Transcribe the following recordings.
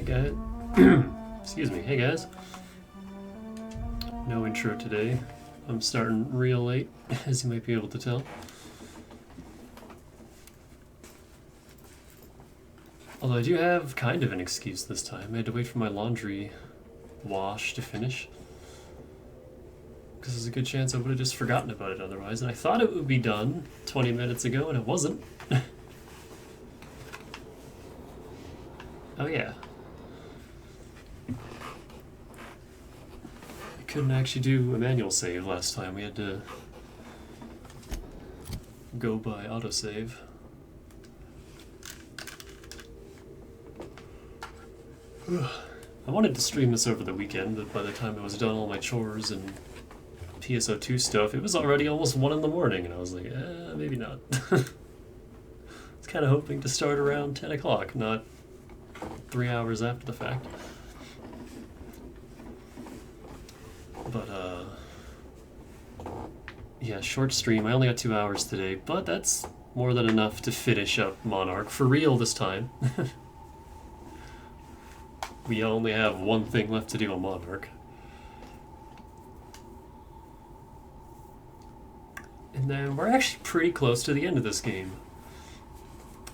guys. Excuse me. Hey guys. No intro today. I'm starting real late, as you might be able to tell. Although I do have kind of an excuse this time. I had to wait for my laundry wash to finish. Because there's a good chance I would have just forgotten about it otherwise. And I thought it would be done 20 minutes ago, and it wasn't. Oh yeah. I couldn't actually do a manual save last time. We had to go by autosave. I wanted to stream this over the weekend, but by the time I was done all my chores and PSO2 stuff, it was already almost 1 in the morning, and I was like, maybe not. I was kind of hoping to start around 10 o'clock, not 3 hours after the fact. But, yeah, short stream. I only got 2 hours today, but that's more than enough to finish up Monarch, for real this time. We only have one thing left to do on Monarch. And then we're actually pretty close to the end of this game.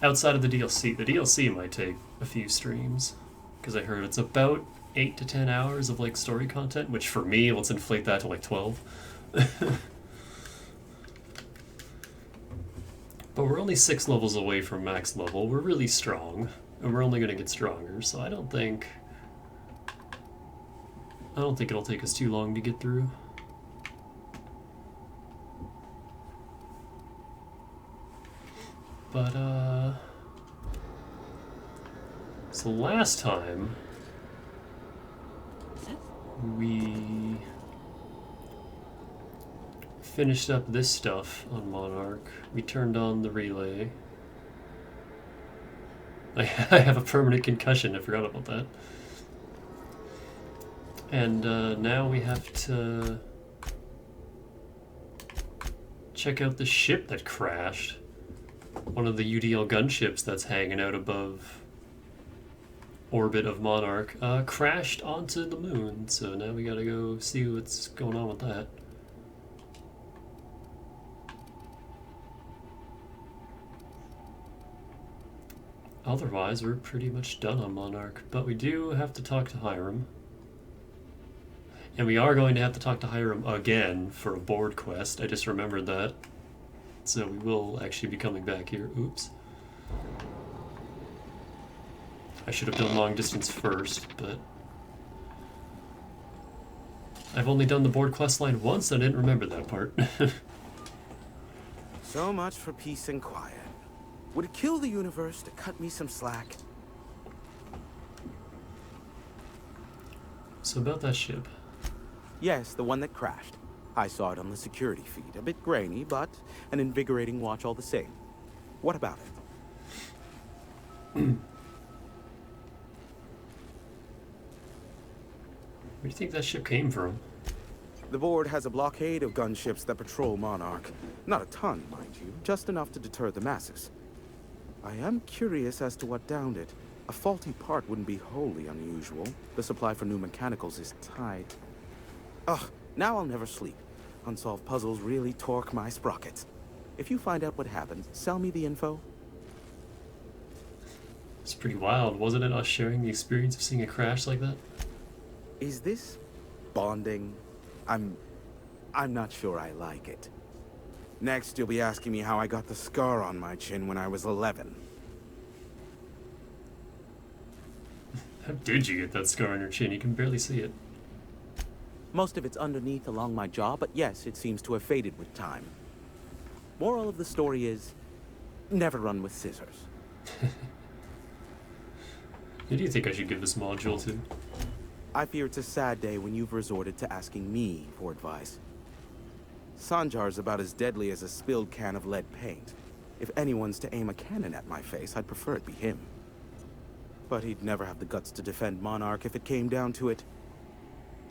Outside of the DLC. The DLC might take a few streams, because I heard it's about 8 to 10 hours of like story content, which for me, let's inflate that to like 12. But we're only 6 levels away from max level. We're really strong, and we're only going to get stronger, so I don't think it'll take us too long to get through. But, so last time, we finished up this stuff on Monarch. We turned on the relay. I have a permanent concussion, I forgot about that. And now we have to check out the ship that crashed. One of the UDL gunships that's hanging out above orbit of Monarch crashed onto the moon, so now we gotta go see what's going on with that. Otherwise, we're pretty much done on Monarch, but we do have to talk to Hiram. And we are going to have to talk to Hiram again for a board quest. I just remembered that. So we will actually be coming back here. Oops. I should have done long distance first, but I've only done the board quest line once, and I didn't remember that part. So much for peace and quiet. Would it kill the universe to cut me some slack? So about that ship. Yes, the one that crashed. I saw it on the security feed. A bit grainy, but an invigorating watch all the same. What about it? Where do you think that ship came from? The board has a blockade of gunships that patrol Monarch. Not a ton, mind you, just enough to deter the masses. I am curious as to what downed it. A faulty part wouldn't be wholly unusual. The supply for new mechanicals is tight. Ugh, now I'll never sleep. Unsolved puzzles really torque my sprockets. If you find out what happened, sell me the info. It's pretty wild, wasn't it, us sharing the experience of seeing a crash like that? Is this bonding? I'm not sure I like it. Next, you'll be asking me how I got the scar on my chin when I was 11. How did you get that scar on your chin? You can barely see it. Most of it's underneath along my jaw, but yes, it seems to have faded with time. Moral of the story is, never run with scissors. Who do you think I should give this module to? I fear it's a sad day when you've resorted to asking me for advice. Sanjar's about as deadly as a spilled can of lead paint. If anyone's to aim a cannon at my face, I'd prefer it be him. But he'd never have the guts to defend Monarch if it came down to it.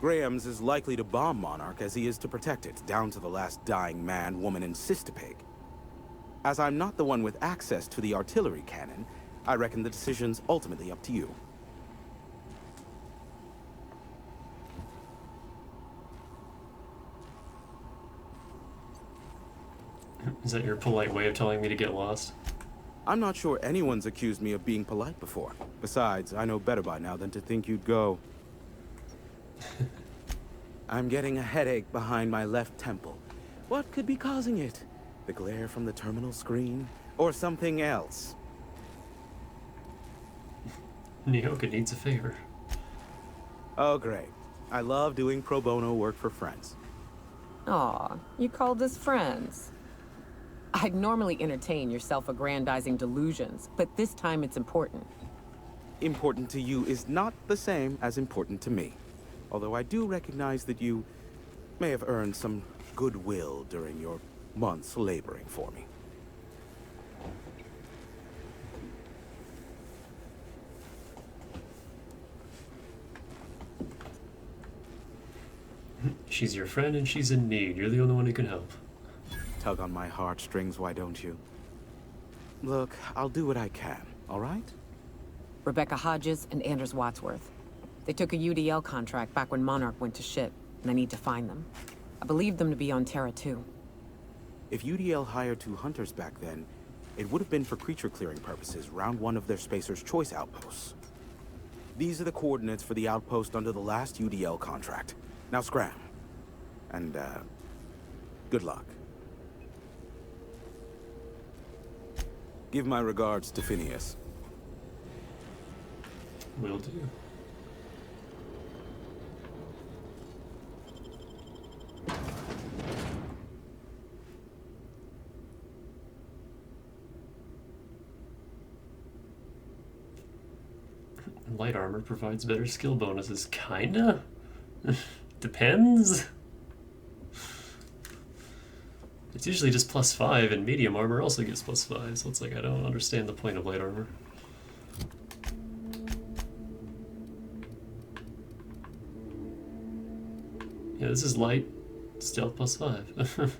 Graham's as likely to bomb Monarch as he is to protect it, down to the last dying man, woman, and cystipig. As I'm not the one with access to the artillery cannon, I reckon the decision's ultimately up to you. Is that your polite way of telling me to get lost? I'm not sure anyone's accused me of being polite before. Besides, I know better by now than to think you'd go. I'm getting a headache behind my left temple. What could be causing it? The glare from the terminal screen? Or something else? Nyoka needs a favor. Oh, great. I love doing pro bono work for friends. Aw, you called us friends. I'd normally entertain your self-aggrandizing delusions, but this time it's important. Important to you is not the same as important to me. Although I do recognize that you may have earned some goodwill during your months laboring for me. She's your friend and she's in need. You're the only one who can help. Tug on my heartstrings, why don't you? Look, I'll do what I can, all right? Rebecca Hodges and Anders Wadsworth. They took a UDL contract back when Monarch went to shit, and I need to find them. I believe them to be on Terra 2. If UDL hired 2 hunters back then, it would have been for creature clearing purposes, round 1 of their Spacer's Choice outposts. These are the coordinates for the outpost under the last UDL contract. Now scram. And, good luck. Give my regards to Phineas. Will do. Light armor provides better skill bonuses. Kinda? Depends. It's usually just +5, and medium armor also gives +5, so it's like I don't understand the point of light armor. Yeah, this is light, stealth +5.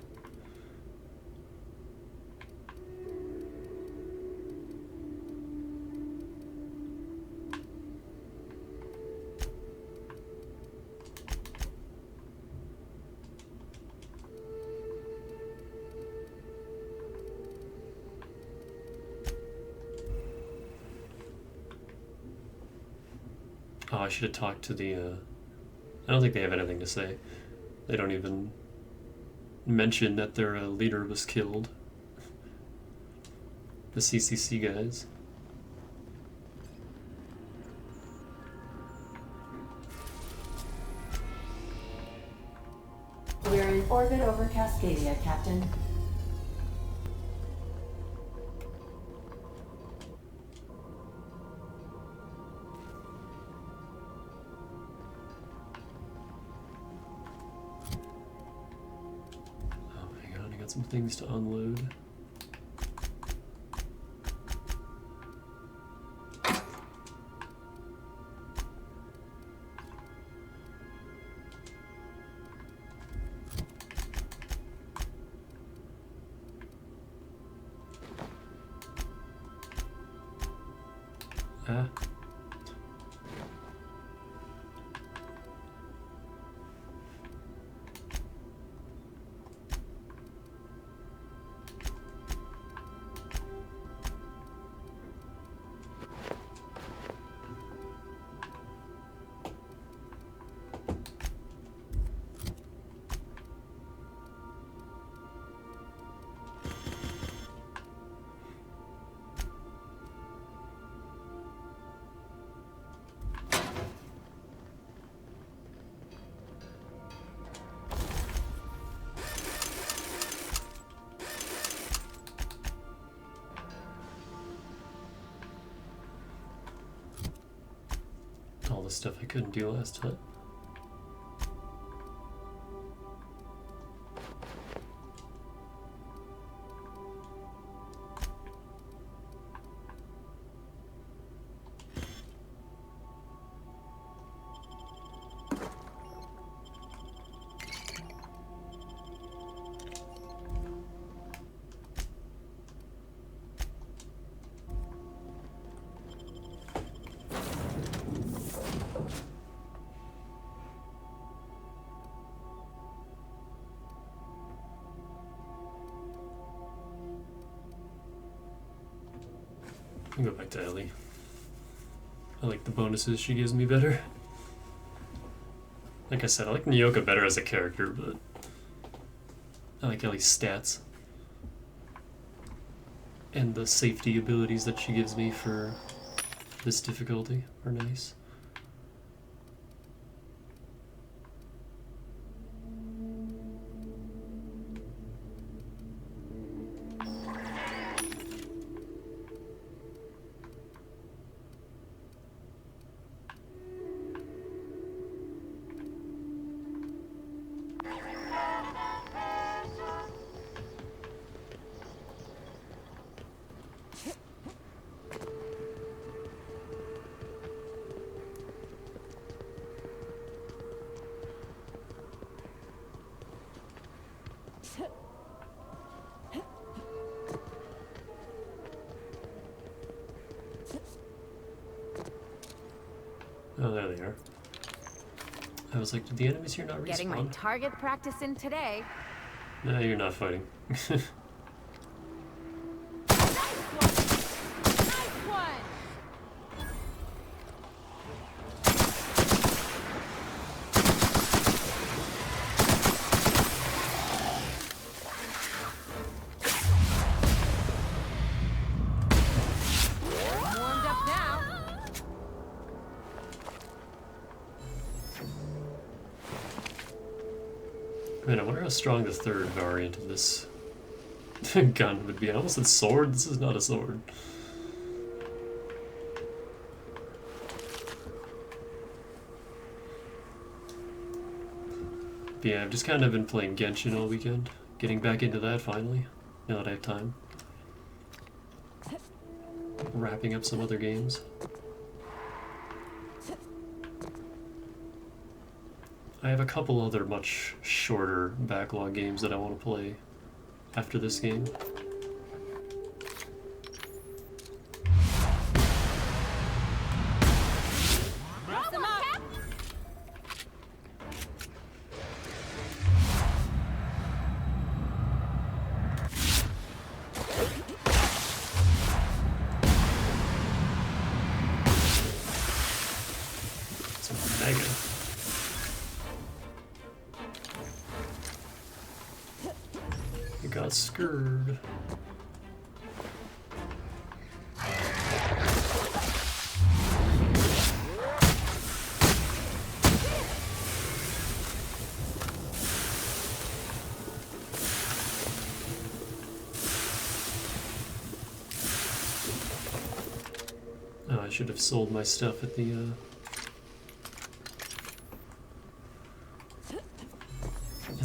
Oh, I should have talked to the, I don't think they have anything to say. They don't even mention that their leader was killed. The CCC guys. We're in orbit over Cascadia, Captain. Some things to unload. Ah. All the stuff I couldn't do last time. I'll go back to Ellie. I like the bonuses she gives me better. Like I said, I like Nyoka better as a character, but I like Ellie's stats. And the safety abilities that she gives me for this difficulty are nice. Oh, there they are. I was like, did the enemies here not respawn? Getting my target practice in today. No, you're not fighting. Man, I wonder how strong the third variant of this gun would be. I almost said sword. This is not a sword. But yeah, I've just kind of been playing Genshin all weekend. Getting back into that finally, now that I have time. Wrapping up some other games. I have a couple other much shorter backlog games that I want to play after this game. It's mega. Got screwed. Oh, I should have sold my stuff at the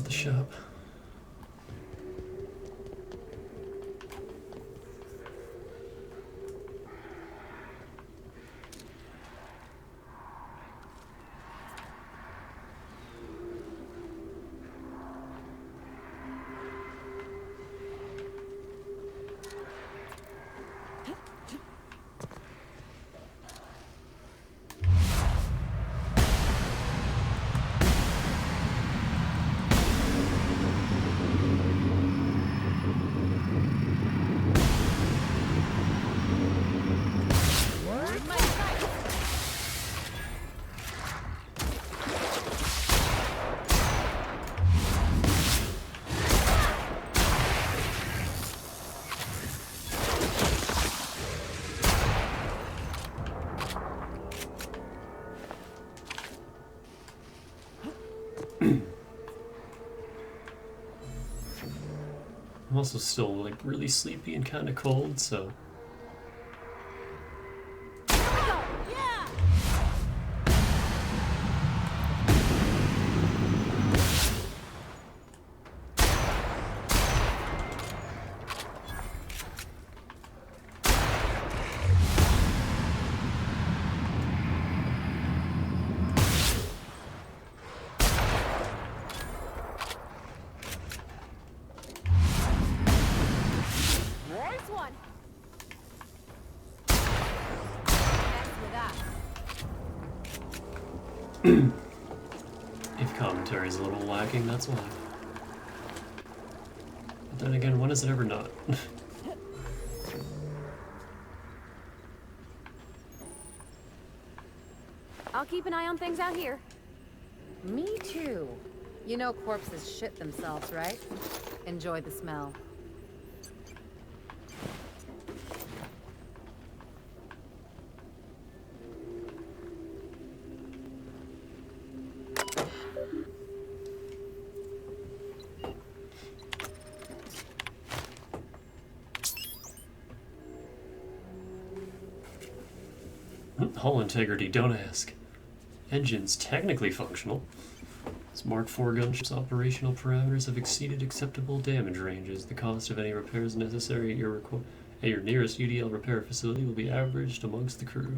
shop. I'm also still like really sleepy and kind of cold, so if commentary is a little lacking, that's why. But then again, when is it ever not? I'll keep an eye on things out here. Me too. You know corpses shit themselves, right? Enjoy the smell. Hull integrity, don't ask. Engine's technically functional. This Mark IV gunship's operational parameters have exceeded acceptable damage ranges. The cost of any repairs necessary at your nearest UDL repair facility will be averaged amongst the crew.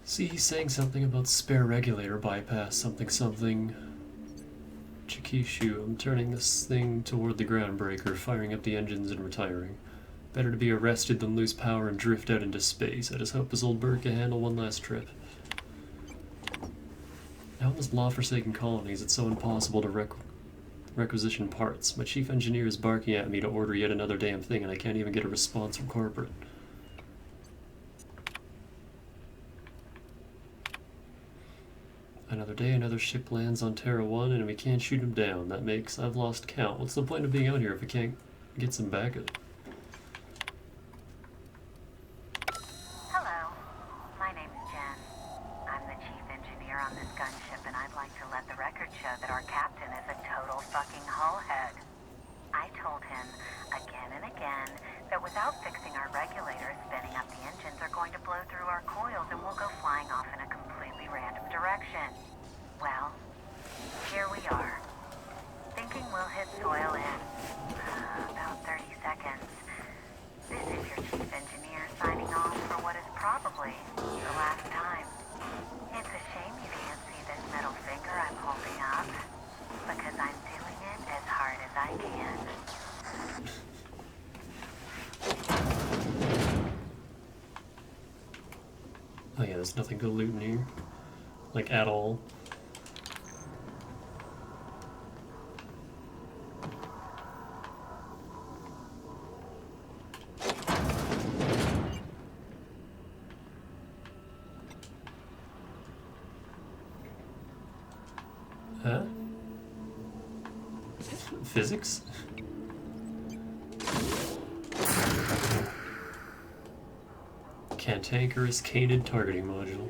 See, he's saying something about spare regulator bypass, something. Chikishu, I'm turning this thing toward the groundbreaker, firing up the engines and retiring. Better to be arrested than lose power and drift out into space. I just hope his old bird can handle one last trip. Now in this law-forsaken colonies, it's so impossible to requisition parts. My chief engineer is barking at me to order yet another damn thing, and I can't even get a response from corporate. Another day, another ship lands on Terra 1, and we can't shoot him down. That makes... I've lost count. What's the point of being out here if we can't get some backup? Hello. My name's Jen. I'm the chief engineer on this gunship, and I'd like to let the record show that our captain is a total fucking hullhead. I told him, again and again, that without fixing our regulators, spinning up the engines are going to blow through our coils and we'll go flying off in a completely random direction. Well, here we are. Thinking we'll hit soil in about 30 seconds. This is your chief engineer signing off for what is probably the last time. It's a shame you can't see this middle finger I'm holding up, because I'm doing it as hard as I can. Oh yeah, there's nothing to loot in here. Like, at all. Huh? Physics? Cantankerous canid targeting module.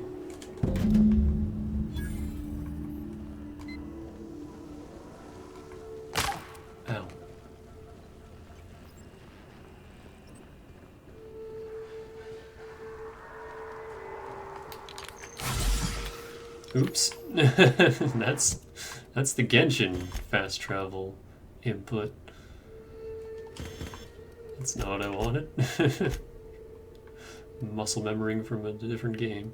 Ow. Oops. That's the Genshin fast travel input. That's not what I wanted. Muscle memorying from a different game.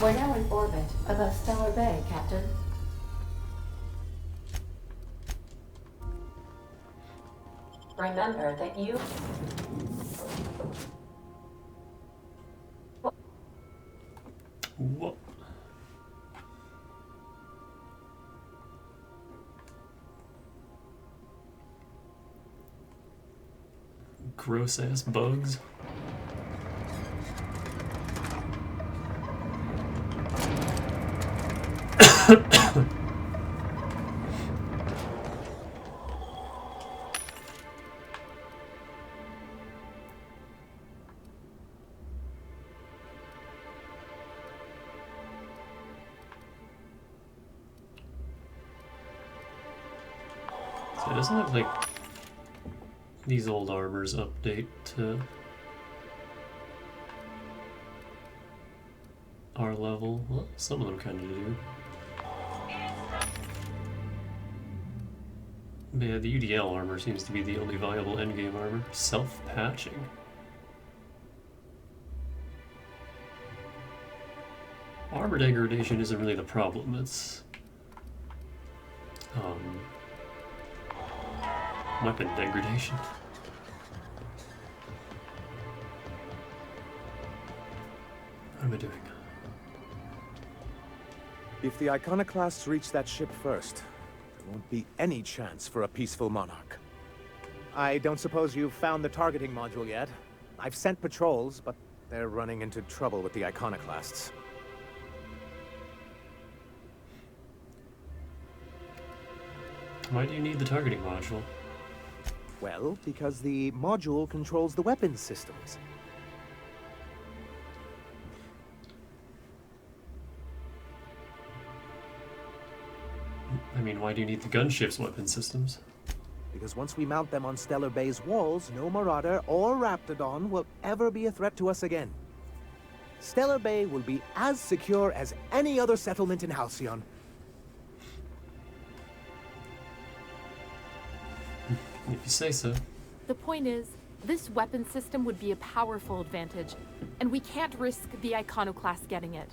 We're now in orbit above Stellar Bay, Captain. Remember that you... What? Gross ass bugs. So it doesn't look like these old armors update to our level. Well, some of them kind of do. But yeah, the UDL armor seems to be the only viable endgame armor. Self-patching. Armor degradation isn't really the problem, it's weapon degradation. What am I doing? If the Iconoclasts reach that ship first, there won't be any chance for a peaceful Monarch. I don't suppose you've found the targeting module yet. I've sent patrols, but they're running into trouble with the Iconoclasts. Why do you need the targeting module? Well, because the module controls the weapons systems. I mean, why do you need the gunship's weapon systems? Because once we mount them on Stellar Bay's walls, no Marauder or Raptidon will ever be a threat to us again. Stellar Bay will be as secure as any other settlement in Halcyon. If you say so. The point is, this weapon system would be a powerful advantage, and we can't risk the Iconoclast getting it.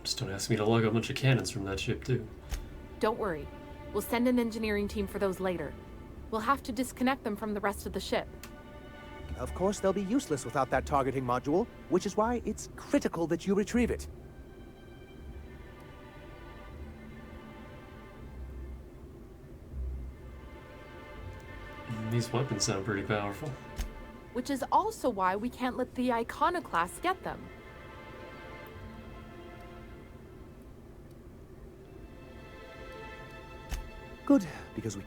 Just don't ask me to lug a bunch of cannons from that ship, too. Don't worry. We'll send an engineering team for those later. We'll have to disconnect them from the rest of the ship. Of course, they'll be useless without that targeting module, which is why it's critical that you retrieve it. These weapons sound pretty powerful. Which is also why we can't let the Iconoclast get them. Good, because we...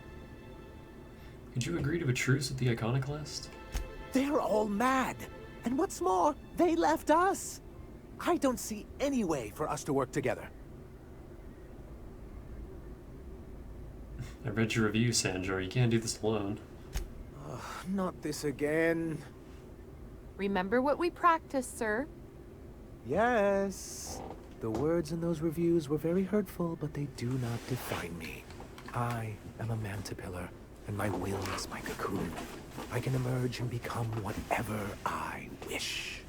Could you agree to a truce with the Iconoclast? They're all mad. And what's more, they left us. I don't see any way for us to work together. I read your review, Sanjar. You can't do this alone. Not this again. Remember what we practiced, sir. Yes. The words in those reviews were very hurtful, but they do not define me. I am a mantipillar, and my will is my cocoon. I can emerge and become whatever I wish.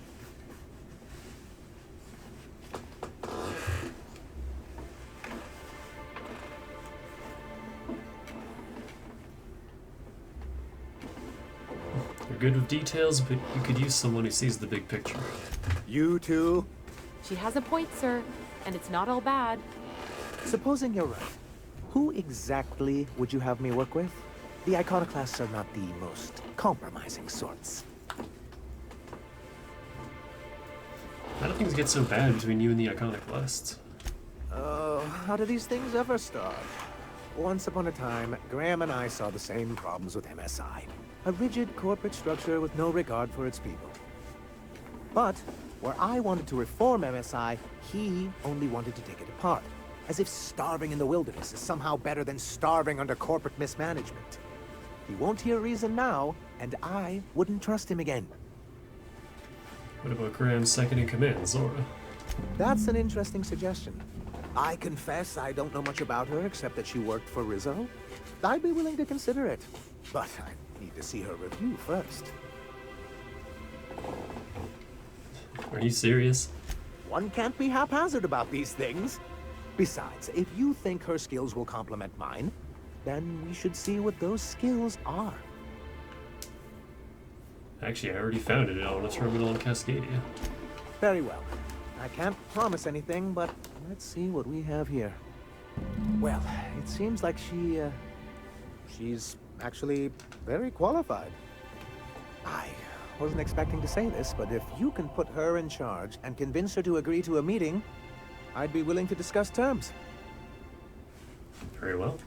You're good with details, but you could use someone who sees the big picture. You too? She has a point, sir, and it's not all bad. Supposing you're right, who exactly would you have me work with? The Iconoclasts are not the most compromising sorts. How do things get so bad between you and the Iconoclasts? How do these things ever start? Once upon a time, Graham and I saw the same problems with MSI. A rigid corporate structure with no regard for its people. But, where I wanted to reform MSI, he only wanted to take it apart. As if starving in the wilderness is somehow better than starving under corporate mismanagement. He won't hear reason now, and I wouldn't trust him again. What about Graham's second in command, Zora? That's an interesting suggestion. I confess I don't know much about her except that she worked for Rizzo. I'd be willing to consider it, but I need to see her review first. Are you serious? One can't be haphazard about these things. Besides, if you think her skills will complement mine, then we should see what those skills are. Actually, I already found it on a terminal in Cascadia. Very well. I can't promise anything, but let's see what we have here. Well, it seems like she's actually very qualified. I wasn't expecting to say this, but if you can put her in charge and convince her to agree to a meeting, I'd be willing to discuss terms. Very well.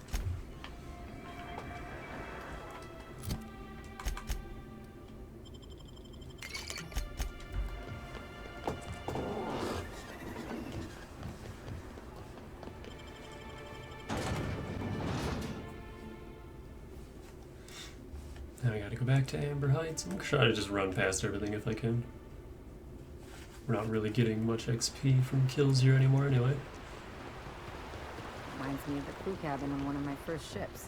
Now I gotta go back to Amber Heights. I'm gonna try to just run past everything if I can. We're not really getting much XP from kills here anymore anyway. My reminds me of the crew cabin on one of my first ships.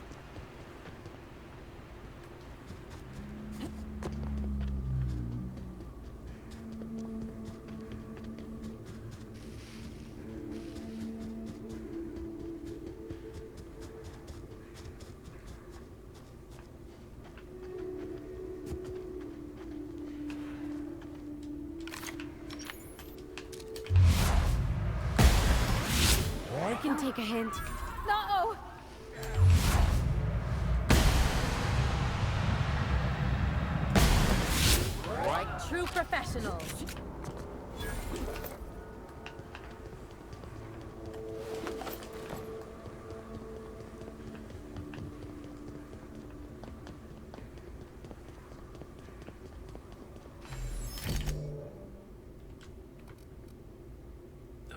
I can take a hint. No! Like true professionals.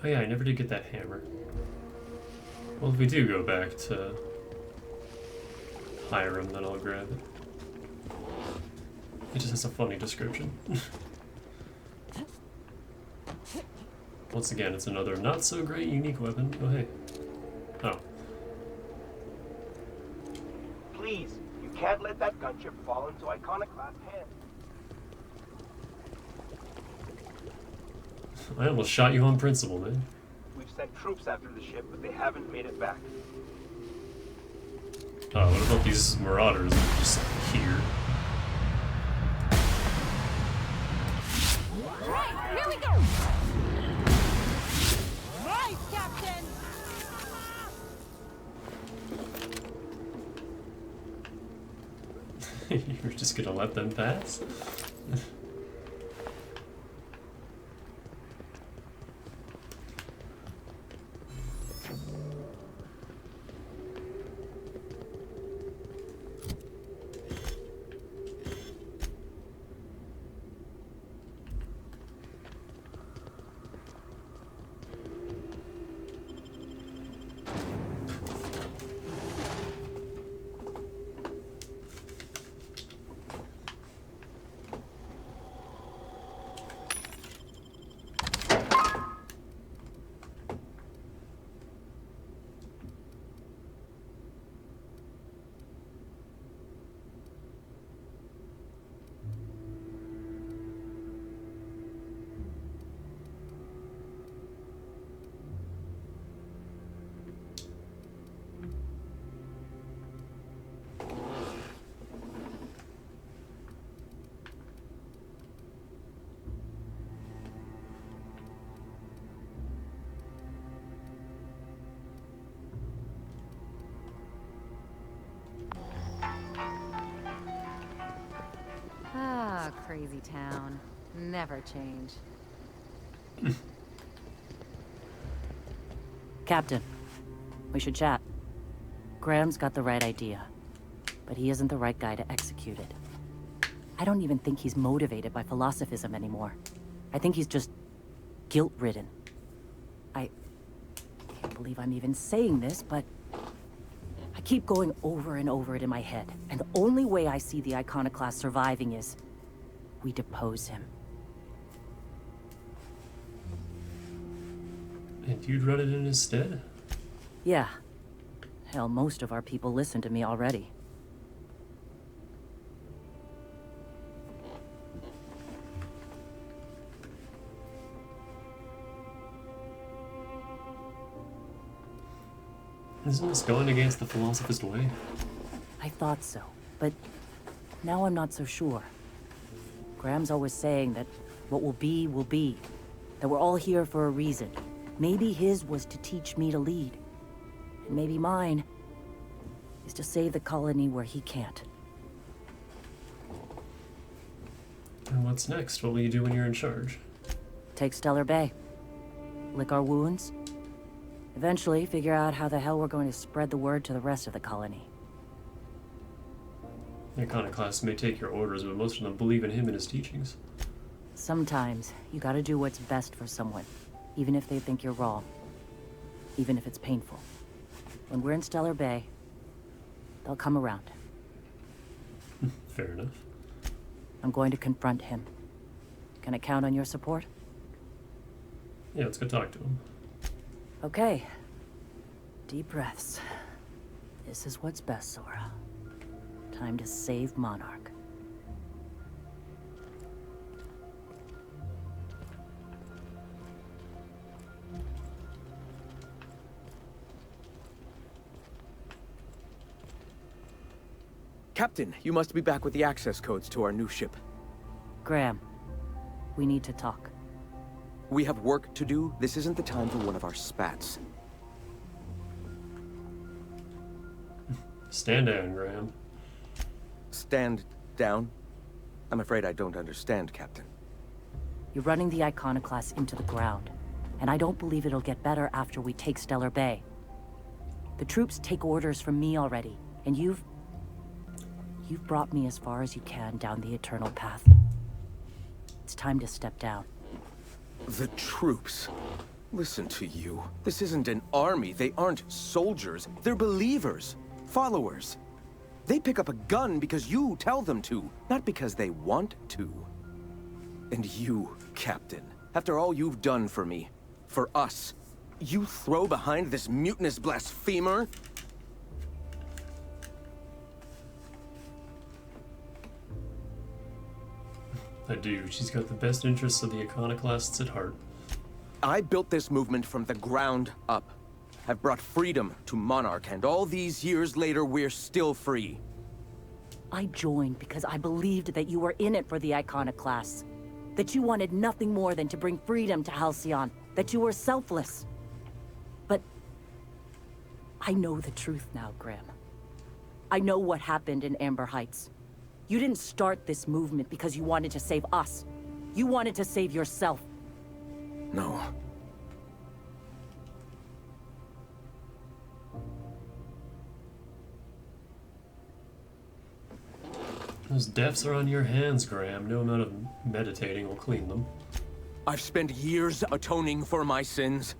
Oh yeah, I never did get that hammer. Well, if we do go back to Hiram, then I'll grab it. It just has a funny description. Once again, it's another not so great unique weapon. Oh hey. Oh. Please, you can't let that gunship fall into Iconoclast hands. I almost shot you on principle, man. We've sent troops after the ship, but they haven't made it back. Oh, what about these marauders that are just here? Right, here we go! Right, Captain! You're just gonna let them pass? Ah, crazy town. Never change. Captain, we should chat. Graham's got the right idea, but he isn't the right guy to execute it. I don't even think he's motivated by philosophism anymore. I think he's just guilt-ridden. I can't believe I'm even saying this, but I keep going over and over it in my head, and the only way I see the Iconoclast surviving is we depose him. And you'd run it in his stead? Yeah. Hell, most of our people listen to me already. Isn't this going against the philosophist way? I thought so, but now I'm not so sure. Graham's always saying that what will be, that we're all here for a reason. Maybe his was to teach me to lead, and maybe mine is to save the colony where he can't. And what's next? What will you do when you're in charge? Take Stellar Bay, lick our wounds, eventually figure out how the hell we're going to spread the word to the rest of the colony. The Iconoclasts may take your orders, but most of them believe in him and his teachings. Sometimes you gotta do what's best for someone, even if they think you're wrong, even if it's painful. When we're in Stellar Bay, they'll come around. Fair enough. I'm going to confront him. Can I count on your support? Yeah, let's go talk to him. Okay. Deep breaths. This is what's best, Sora. Time to save Monarch. Captain, you must be back with the access codes to our new ship. Graham, we need to talk. We have work to do. This isn't the time for one of our spats. Stand down, Graham. Stand down? I'm afraid I don't understand, Captain. You're running the Iconoclast into the ground, and I don't believe it'll get better after we take Stellar Bay. The troops take orders from me already, and you've brought me as far as you can down the Eternal Path. It's time to step down. The troops? Listen to you. This isn't an army. They aren't soldiers. They're believers. Followers. They pick up a gun because you tell them to, not because they want to. And you, Captain, after all you've done for me, for us, you throw behind this mutinous blasphemer? I do. She's got the best interests of the Iconoclasts at heart. I built this movement from the ground up. I've brought freedom to Monarch, and all these years later, we're still free. I joined because I believed that you were in it for the Iconoclasts. That you wanted nothing more than to bring freedom to Halcyon. That you were selfless. But I know the truth now, Graham. I know what happened in Amber Heights. You didn't start this movement because you wanted to save us. You wanted to save yourself. No. Those deaths are on your hands, Graham. No amount of meditating will clean them. I've spent years atoning for my sins.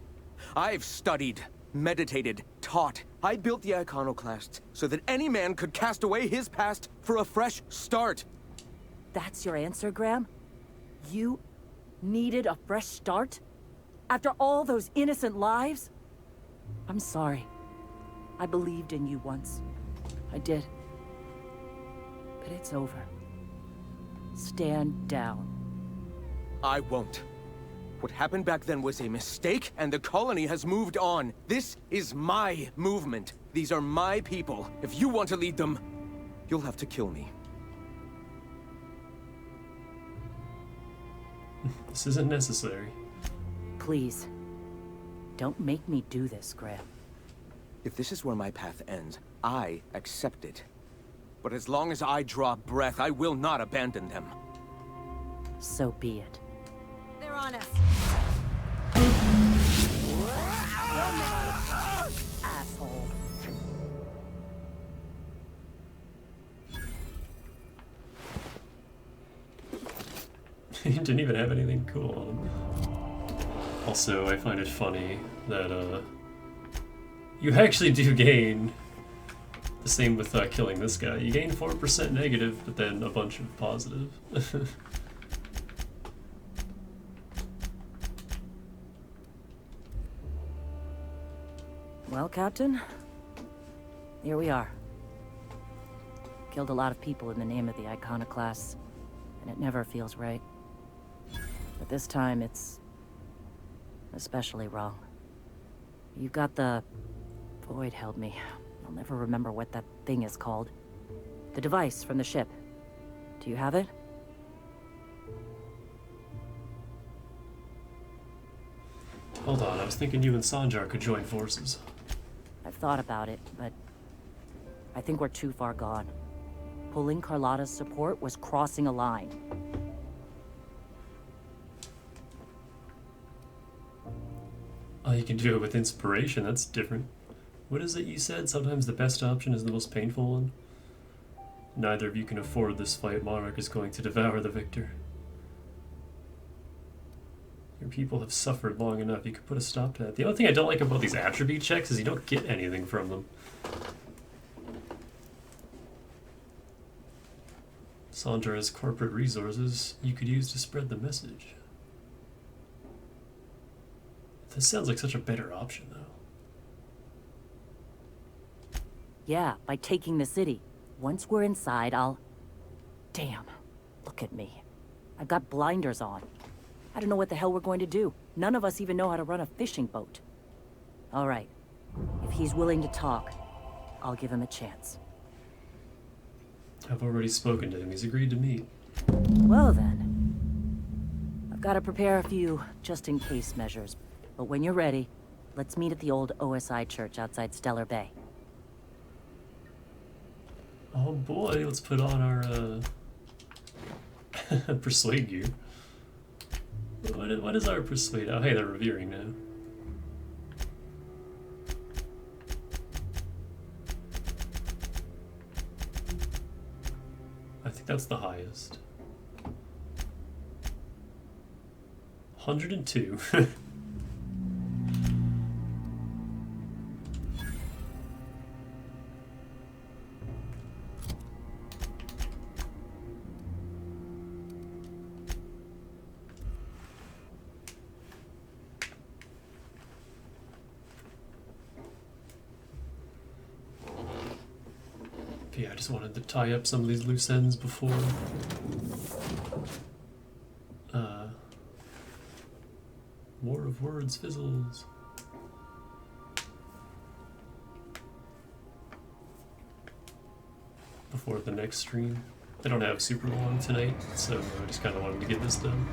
I've studied, meditated, taught. I built the Iconoclasts so that any man could cast away his past for a fresh start. That's your answer, Graham? You needed a fresh start? After all those innocent lives? I'm sorry. I believed in you once. I did. But it's over. Stand down. I won't. What happened back then was a mistake, and the colony has moved on. This is my movement. These are my people. If you want to lead them, you'll have to kill me. This isn't necessary. Please. Don't make me do this, Graham. If this is where my path ends, I accept it. But as long as I draw breath, I will not abandon them. So be it. They're on us. Asshole. He didn't even have anything cool on him. Also, I find it funny that, you actually do gain the same with killing this guy. You gain 4% negative, but then a bunch of positive. Well, Captain, here we are. Killed a lot of people in the name of the Iconoclasts, and it never feels right. But this time, it's especially wrong. You've got the... Void held me. I'll never remember what that thing is called. The device from the ship. Do you have it? Hold on, I was thinking you and Sanjar could join forces. I've thought about it, but I think we're too far gone. Pulling Carlotta's support was crossing a line. Oh, you can do it with inspiration, that's different. What is it you said? Sometimes the best option is the most painful one? Neither of you can afford this fight. Monarch is going to devour the victor. Your people have suffered long enough. You could put a stop to that. The only thing I don't like about these attribute checks is you don't get anything from them. Sandra has corporate resources you could use to spread the message. This sounds like such a better option, though. Yeah, by taking the city. Once we're inside, I'll... Damn. Look at me. I've got blinders on. I don't know what the hell we're going to do. None of us even know how to run a fishing boat. All right. If he's willing to talk, I'll give him a chance. I've already spoken to him. He's agreed to meet. Well then. I've got to prepare a few just-in-case measures. But when you're ready, let's meet at the old OSI church outside Stellar Bay. Oh boy, let's put on our, persuade gear. What is our persuade? Oh, hey, they're revering now. I think that's the highest. 102. Yeah, I just wanted to tie up some of these loose ends before War of Words fizzles. Before the next stream. I don't have super long tonight, so I just kind of wanted to get this done.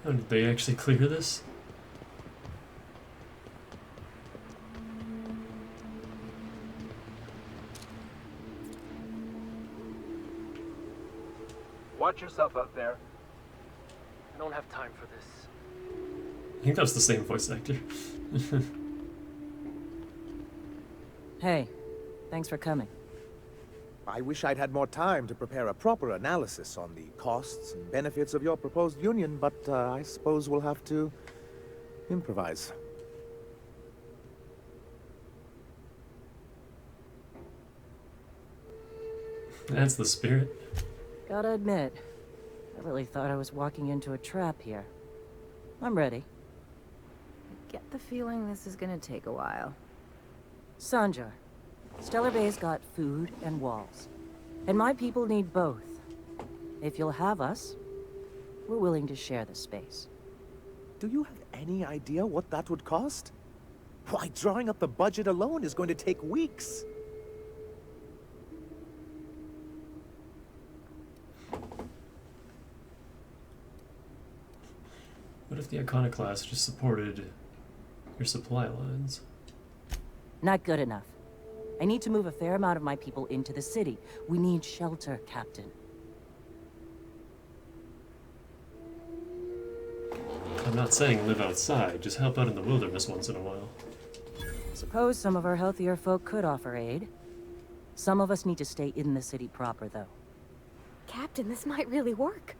Oh, did they actually clear this? Watch yourself out there. I don't have time for this. I think that's the same voice actor. Hey, thanks for coming. I wish I'd had more time to prepare a proper analysis on the costs and benefits of your proposed union, but I suppose we'll have to improvise. That's the spirit. Gotta admit, I really thought I was walking into a trap here. I'm ready. I get the feeling this is gonna take a while. Sanjar, Stellar Bay's got food and walls. And my people need both. If you'll have us, we're willing to share the space. Do you have any idea what that would cost? Why, drawing up the budget alone is going to take weeks. What if the Iconoclast just supported your supply lines? Not good enough. I need to move a fair amount of my people into the city. We need shelter, Captain. I'm not saying live outside, just help out in the wilderness once in a while. Suppose some of our healthier folk could offer aid. Some of us need to stay in the city proper, though. Captain, this might really work.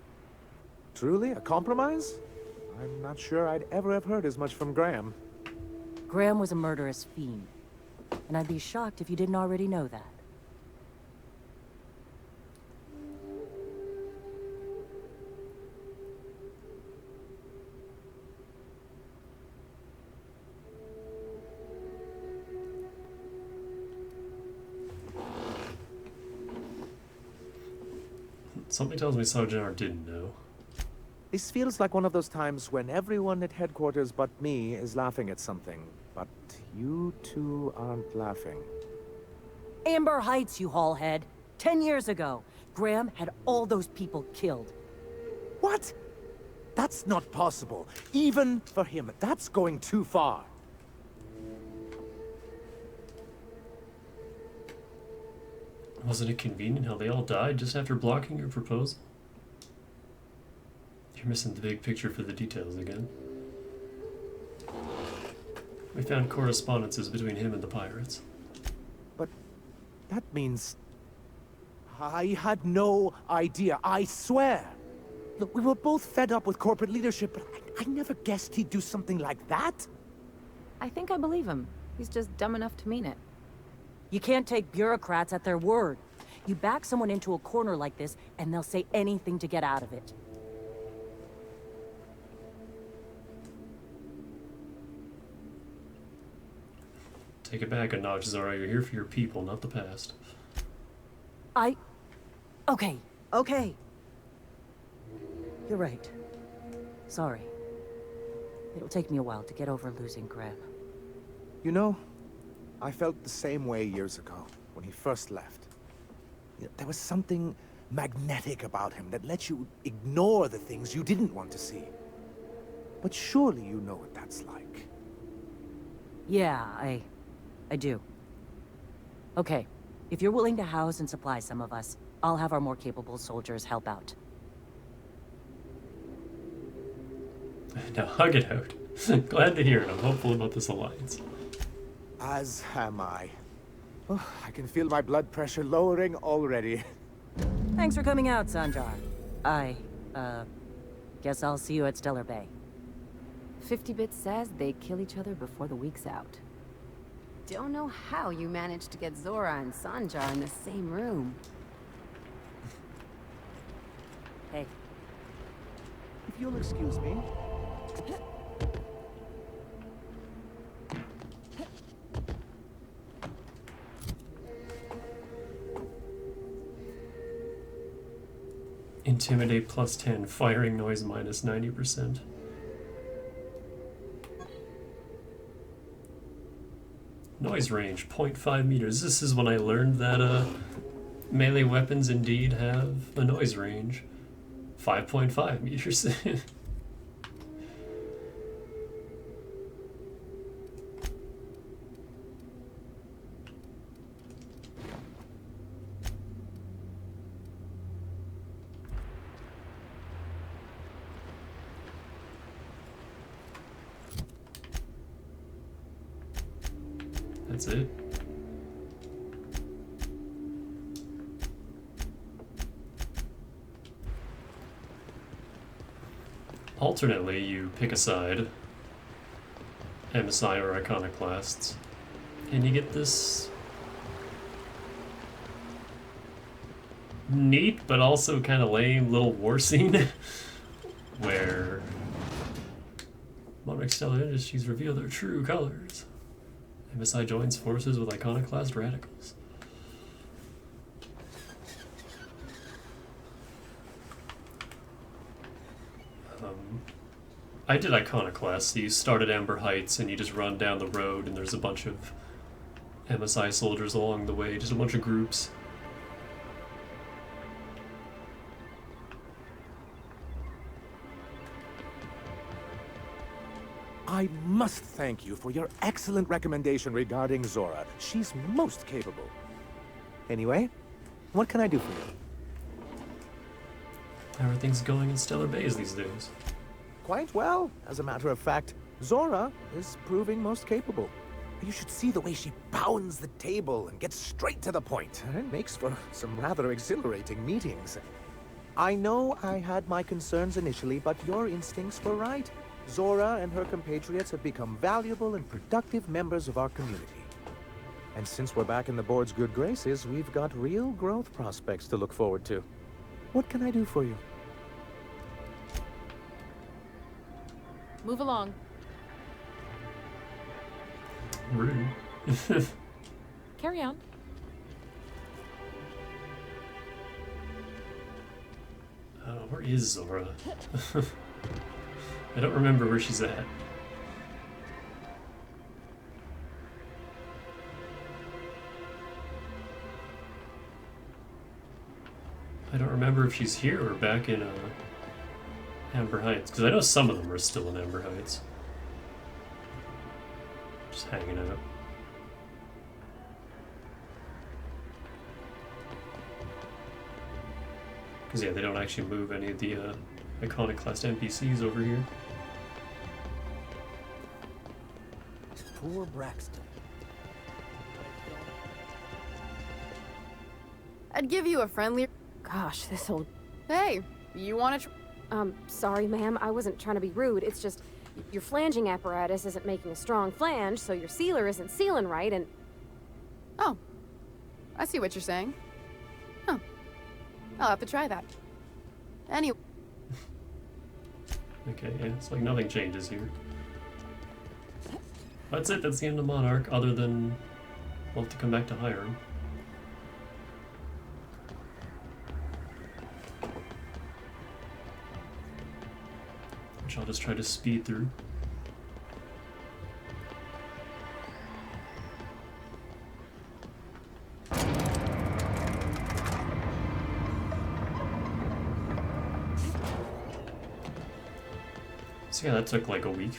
Truly, a compromise? I'm not sure I'd ever have heard as much from Graham. Graham was a murderous fiend. And I'd be shocked if you didn't already know that. Something tells me Sargenar didn't know. This feels like one of those times when everyone at headquarters but me is laughing at something. But you two aren't laughing. Amber Heights, you haulhead. 10 years ago, Graham had all those people killed. What? That's not possible. Even for him, that's going too far. Wasn't it convenient how they all died just after blocking your proposal? You're missing the big picture for the details again. We found correspondences between him and the pirates. But that means... I had no idea, I swear. Look, we were both fed up with corporate leadership, but I never guessed he'd do something like that. I think I believe him. He's just dumb enough to mean it. You can't take bureaucrats at their word. You back someone into a corner like this, and they'll say anything to get out of it. Take it back a notch, Zara. You're here for your people, not the past. Okay. You're right. Sorry. It'll take me a while to get over losing Graham. You know, I felt the same way years ago, when he first left. There was something magnetic about him that let you ignore the things you didn't want to see. But surely you know what that's like. Yeah, I do. Okay. If you're willing to house and supply some of us, I'll have our more capable soldiers help out. Now hug it out. Glad to hear it. I'm hopeful about this alliance. As am I. Oh, I can feel my blood pressure lowering already. Thanks for coming out, Sanjar. Guess I'll see you at Stellar Bay. 50-bit says they kill each other before the week's out. Don't know how you managed to get Zora and Sanjar in the same room. Hey. If you'll excuse me. Intimidate +10, firing noise -90%. Noise range, 0.5 meters. This is when I learned that melee weapons indeed have a noise range. 5.5 meters. That's it. Alternately, you pick a side, MSI or Iconoclasts, and you get this neat but also kind of lame little war scene where Monarch Stellar Industries reveal their true colors. MSI joins forces with Iconoclast radicals. I did Iconoclast, so you start at Amber Heights and you just run down the road and there's a bunch of MSI soldiers along the way, just a bunch of groups. I must thank you for your excellent recommendation regarding Zora. She's most capable. Anyway, what can I do for you? How are things going in Stellar Bays these days? Quite well. As a matter of fact, Zora is proving most capable. You should see the way she pounds the table and gets straight to the point. It makes for some rather exhilarating meetings. I know I had my concerns initially, but your instincts were right. Zora and her compatriots have become valuable and productive members of our community. And since we're back in the board's good graces, we've got real growth prospects to look forward to. What can I do for you? Move along. Rude. Carry on. Where is Zora? I don't remember where she's at. I don't remember if she's here or back in Amber Heights, because I know some of them are still in Amber Heights. Just hanging out. Because yeah, they don't actually move any of the iconoclast NPCs over here. Poor Braxton. I'd give you a friendly... Gosh, this old... Hey, you want to... Sorry, ma'am. I wasn't trying to be rude. It's just your flanging apparatus isn't making a strong flange, so your sealer isn't sealing right, and... Oh. I see what you're saying. Huh. I'll have to try that. Anyway... Okay, yeah, it's like nothing changes here. That's it, that's the end of Monarch, other than we'll have to come back to Hiram. Which I'll just try to speed through. So yeah, that took like a week.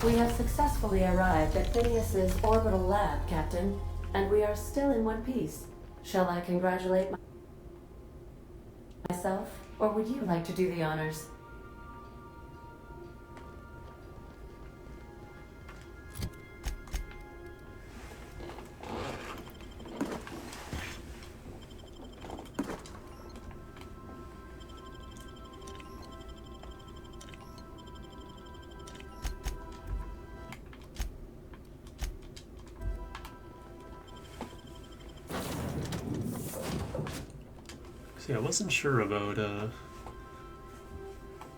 We have successfully arrived at Phineas's orbital lab, Captain, and we are still in one piece. Shall I congratulate myself, or would you like to do the honors? See, I wasn't sure about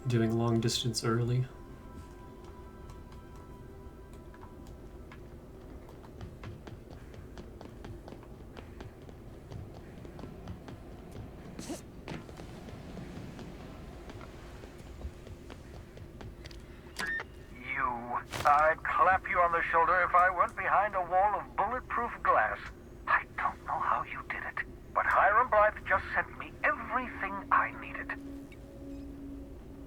doing long distance early. I'd clap you on the shoulder if I weren't behind a wall of bulletproof glass. I don't know how you did it, but Hiram Blythe just sent me everything I needed.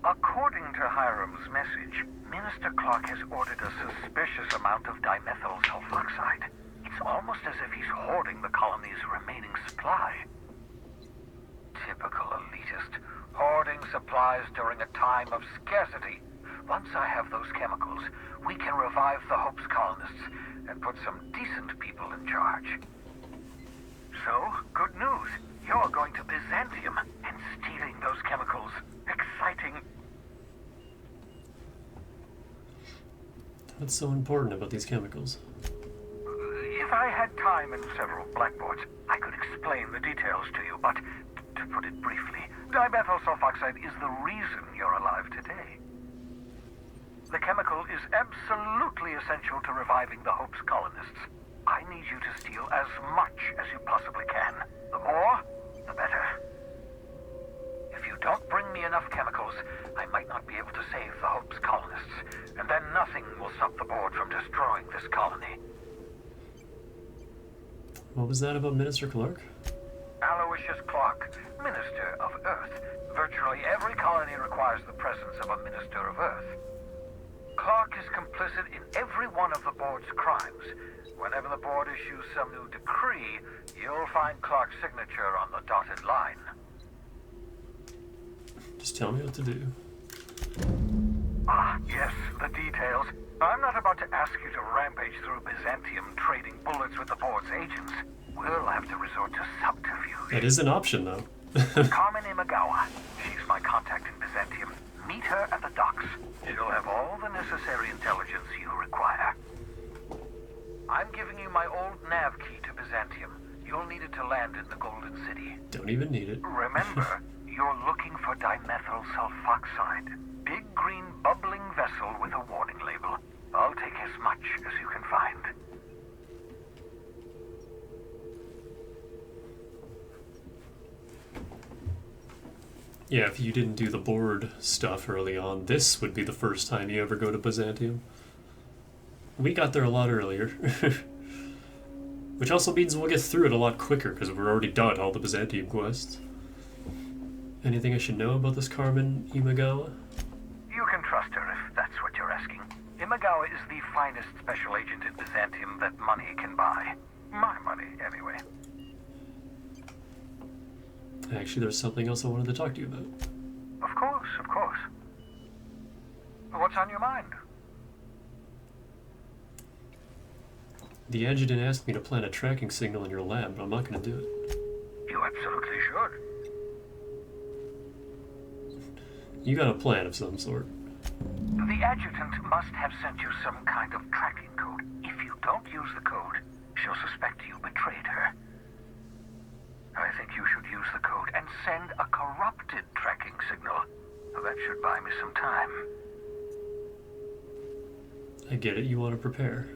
According to Hiram's message, Minister Clark has ordered a suspicious amount of dimethyl sulfoxide. It's almost as if he's hoarding the colony's remaining supply. Typical elitist, hoarding supplies during a time of scarcity. Once I have those chemicals, we can revive the Hope's colonists and put some decent people in charge. So, good news. You're going to Byzantium and stealing those chemicals. Exciting. What's so important about these chemicals? If I had time and several blackboards, I could explain the details to you, but to put it briefly, dimethyl sulfoxide is the reason you're alive today. The chemical is absolutely essential to reviving the Hope's colonists. I need you to steal as much as you possibly can. The more, the better. If you don't bring me enough chemicals, I might not be able to save the Hope's colonists, and then nothing will stop the board from destroying this colony. What was that about Minister Clark? Aloysius Clark, Minister of Earth. Virtually every colony requires the presence of a Minister of Earth. Clark is complicit in every one of the board's crimes. Whenever the board issues some new decree, you'll find Clark's signature on the dotted line. Just tell me what to do. Ah, yes, the details. I'm not about to ask you to rampage through Byzantium trading bullets with the board's agents. We'll have to resort to subterfuge. That is an option, though. Carmen Imagawa. She's my contact in Byzantium. Meet her at the docks. She'll have all the necessary intelligence you require. I'm giving you my old nav key to Byzantium. You'll need it to land in the Golden City. Don't even need it. Remember, you're looking for dimethyl sulfoxide. Big green bubbling vessel with a warning label. I'll take as much as you can find. Yeah, if you didn't do the board stuff early on, this would be the first time you ever go to Byzantium. We got there a lot earlier. Which also means we'll get through it a lot quicker, because we're already done all the Byzantium quests. Anything I should know about this Carmen Imagawa? You can trust her if that's what you're asking. Imagawa is the finest special agent in Byzantium that money can buy. My money, anyway. Actually, there's something else I wanted to talk to you about. Of course, of course. What's on your mind? The adjutant asked me to plant a tracking signal in your lab, but I'm not going to do it. You absolutely should. You got a plan of some sort. The adjutant must have sent you some kind of tracking code. If you don't use the code, she'll suspect you betrayed her. I think you should use the code and send a corrupted tracking signal. That should buy me some time. I get it, you want to prepare.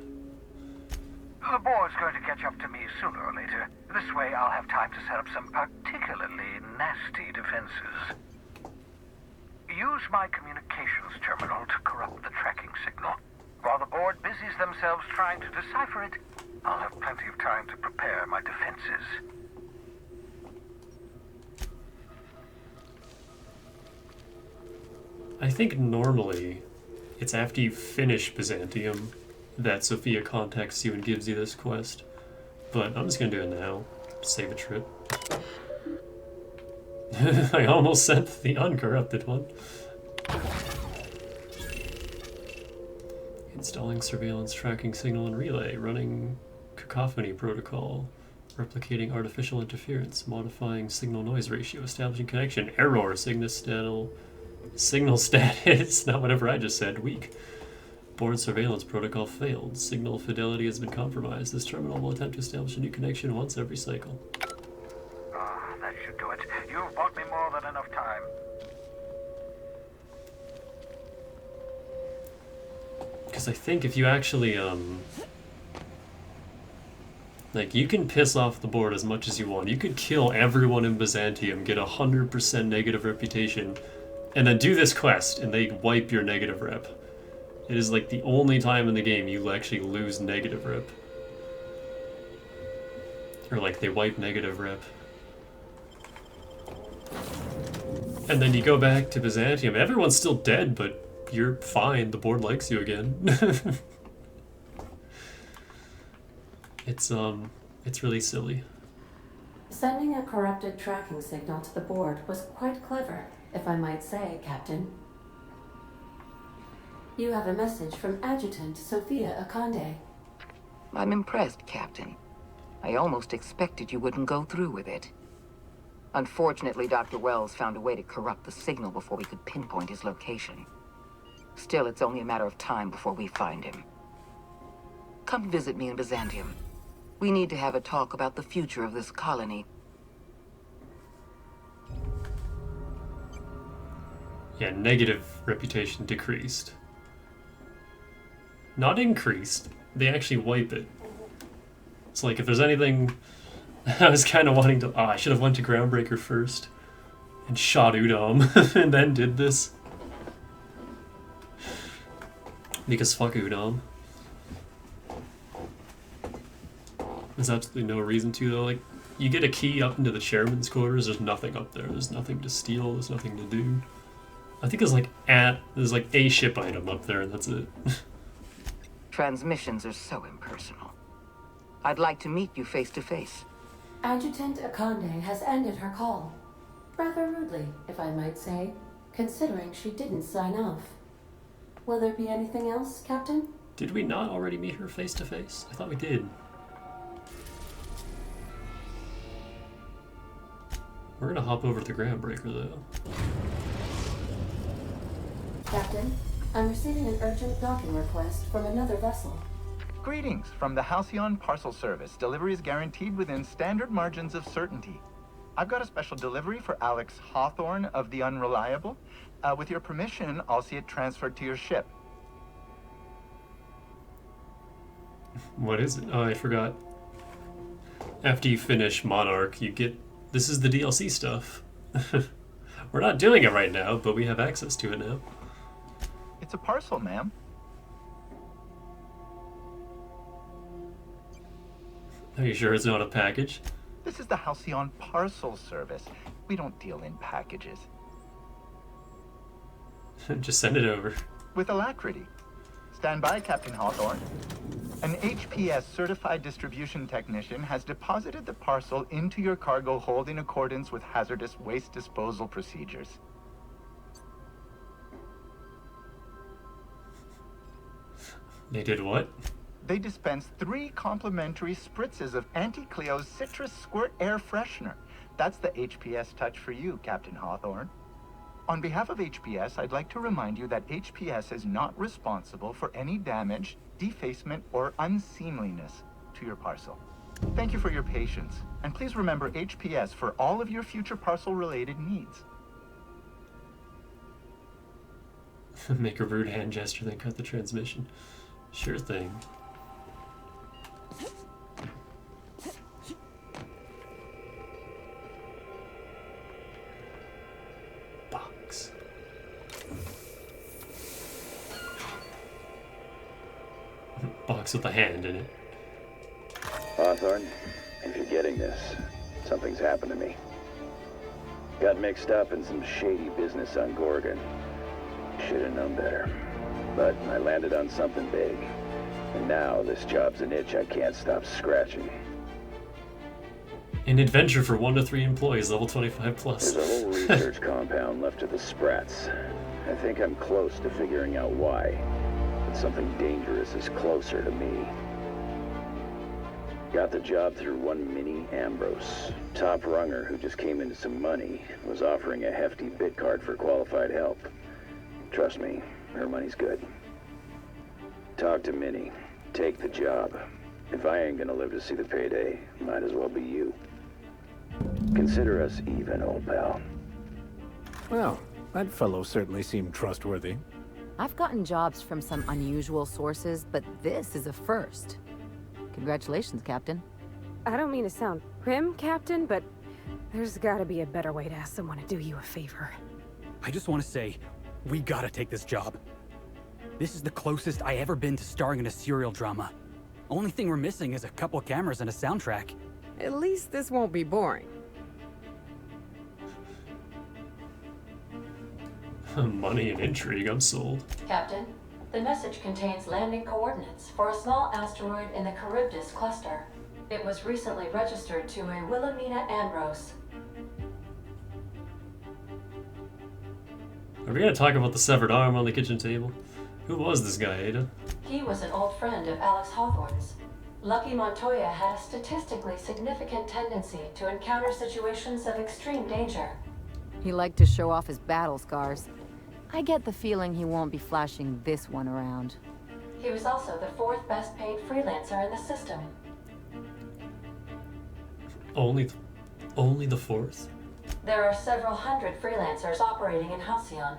The board's going to catch up to me sooner or later. This way I'll have time to set up some particularly nasty defenses. Use my communications terminal to corrupt the tracking signal. While the board busies themselves trying to decipher it, I'll have plenty of time to prepare my defenses. I think normally it's after you finish Byzantium that Sophia contacts you and gives you this quest. But I'm just gonna do it now. Save a trip. I almost sent the uncorrupted one. Installing surveillance tracking signal and relay, running cacophony protocol, replicating artificial interference, modifying signal noise ratio, establishing connection, error, signal status, not whatever I just said, weak. Board surveillance protocol failed. Signal fidelity has been compromised. This terminal will attempt to establish a new connection once every cycle. That should do it. You've bought me more than enough time. Because I think if you actually, like, you can piss off the board as much as you want. You could kill everyone in Byzantium, get 100% negative reputation, and then do this quest, and they wipe your negative rep. It is like the only time in the game you actually lose negative rep. Or like they wipe negative rep. And then you go back to Byzantium. Everyone's still dead, but you're fine. The board likes you again. It's really silly. Sending a corrupted tracking signal to the board was quite clever, if I might say, Captain. You have a message from Adjutant Sophia Akande. I'm impressed, Captain. I almost expected you wouldn't go through with it. Unfortunately, Dr. Wells found a way to corrupt the signal before we could pinpoint his location. Still, it's only a matter of time before we find him. Come visit me in Byzantium. We need to have a talk about the future of this colony. Yeah, negative reputation decreased. Not increased. They actually wipe it. It's like if there's anything... I was kind of wanting to... Oh, I should have went to Groundbreaker first. And shot Udom. And then did this. Because fuck Udom. There's absolutely no reason to, though. Like, you get a key up into the chairman's quarters, there's nothing up there. There's nothing to steal, there's nothing to do. I think there's like a ship item up there, and that's it. Transmissions are so impersonal. I'd like to meet you face to face. Adjutant Akande has ended her call. Rather rudely, if I might say, considering she didn't sign off. Will there be anything else, Captain? Did we not already meet her face to face? I thought we did. We're gonna hop over to the Groundbreaker, though. Captain, I'm receiving an urgent docking request from another vessel. Greetings from the Halcyon Parcel Service. Delivery is guaranteed within standard margins of certainty. I've got a special delivery for Alex Hawthorne of the Unreliable. With your permission, I'll see it transferred to your ship. What is it? Oh, I forgot. After you finish Monarch, you get... This is the DLC stuff. We're not doing it right now, but we have access to it now. It's a parcel, ma'am. Are you sure it's not a package? This is the Halcyon Parcel Service. We don't deal in packages. Just send it over. With alacrity. Stand by, Captain Hawthorne. An HPS certified distribution technician has deposited the parcel into your cargo hold in accordance with hazardous waste disposal procedures. They did what? They dispensed 3 complimentary spritzes of Anti-Cleo's Citrus Squirt Air Freshener. That's the HPS touch for you, Captain Hawthorne. On behalf of HPS, I'd like to remind you that HPS is not responsible for any damage, defacement, or unseemliness to your parcel. Thank you for your patience, and please remember HPS for all of your future parcel-related needs. Make a rude hand gesture, then cut the transmission. Sure thing. Box. Box with a hand in it. Hawthorne, if you're getting this, something's happened to me. Got mixed up in some shady business on Gorgon. Should have known better. But I landed on something big. And now this job's an itch I can't stop scratching. An adventure for 1 to 3 employees, level 25 plus. There's a whole research compound left to the Sprats. I think I'm close to figuring out why. But something dangerous is closer to me. Got the job through one Minnie Ambrose. Top runger who just came into some money was offering a hefty bid card for qualified help. Trust me, her money's good. Talk to Minnie. Take the job. If I ain't gonna live to see the payday, might as well be you. Consider us even, old pal. Well, that fellow certainly seemed trustworthy. I've gotten jobs from some unusual sources, but this is a first. Congratulations, Captain. I don't mean to sound prim, Captain, but there's gotta be a better way to ask someone to do you a favor. I just want to say, we gotta take this job. This is the closest I ever been to starring in a serial drama. Only thing we're missing is a couple cameras and a soundtrack. At least this won't be boring. Money and intrigue, I'm sold. Captain, the message contains landing coordinates for a small asteroid in the Charybdis cluster. It was recently registered to a Wilhelmina Ambrose. Are we gonna talk about the severed arm on the kitchen table? Who was this guy, Ada? He was an old friend of Alex Hawthorne's. Lucky Montoya had a statistically significant tendency to encounter situations of extreme danger. He liked to show off his battle scars. I get the feeling he won't be flashing this one around. He was also the 4th best paid freelancer in the system. Only the 4th? There are several hundred freelancers operating in Halcyon.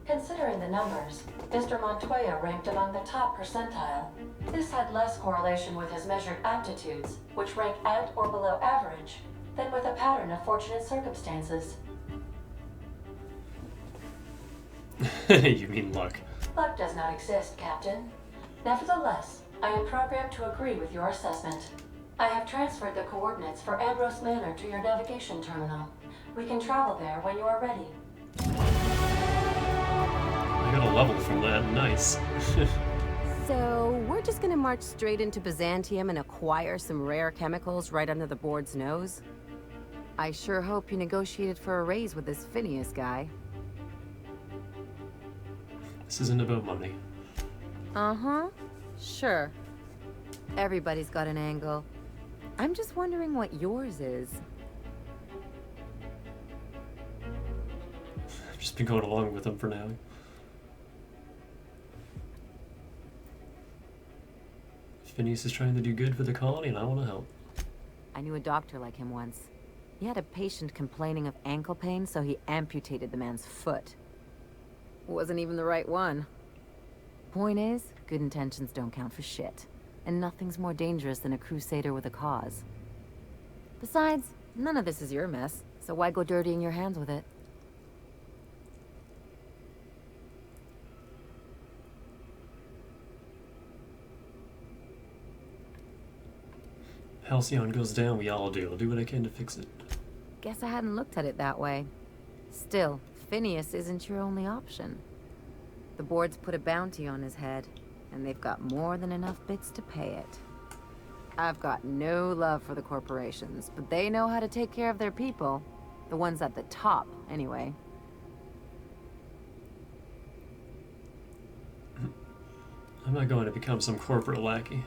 Considering the numbers, Mr. Montoya ranked among the top percentile. This had less correlation with his measured aptitudes, which rank at or below average, than with a pattern of fortunate circumstances. You mean luck. Luck does not exist, Captain. Nevertheless, I am programmed to agree with your assessment. I have transferred the coordinates for Ambrose Manor to your navigation terminal. We can travel there when you are ready. I got a level from that, nice. So, we're just gonna march straight into Byzantium and acquire some rare chemicals right under the board's nose? I sure hope you negotiated for a raise with this Phineas guy. This isn't about money. Uh-huh. Sure. Everybody's got an angle. I'm just wondering what yours is. I've just been going along with him for now. Phineas is trying to do good for the colony and I want to help. I knew a doctor like him once. He had a patient complaining of ankle pain, so he amputated the man's foot. Wasn't even the right one. Point is, good intentions don't count for shit. And nothing's more dangerous than a crusader with a cause. Besides, none of this is your mess, so why go dirtying your hands with it? Halcyon goes down, we all do. I'll do what I can to fix it. Guess I hadn't looked at it that way. Still, Phineas isn't your only option. The board's put a bounty on his head, and they've got more than enough bits to pay it. I've got no love for the corporations, but they know how to take care of their people. The ones at the top, anyway. I'm not going to become some corporate lackey.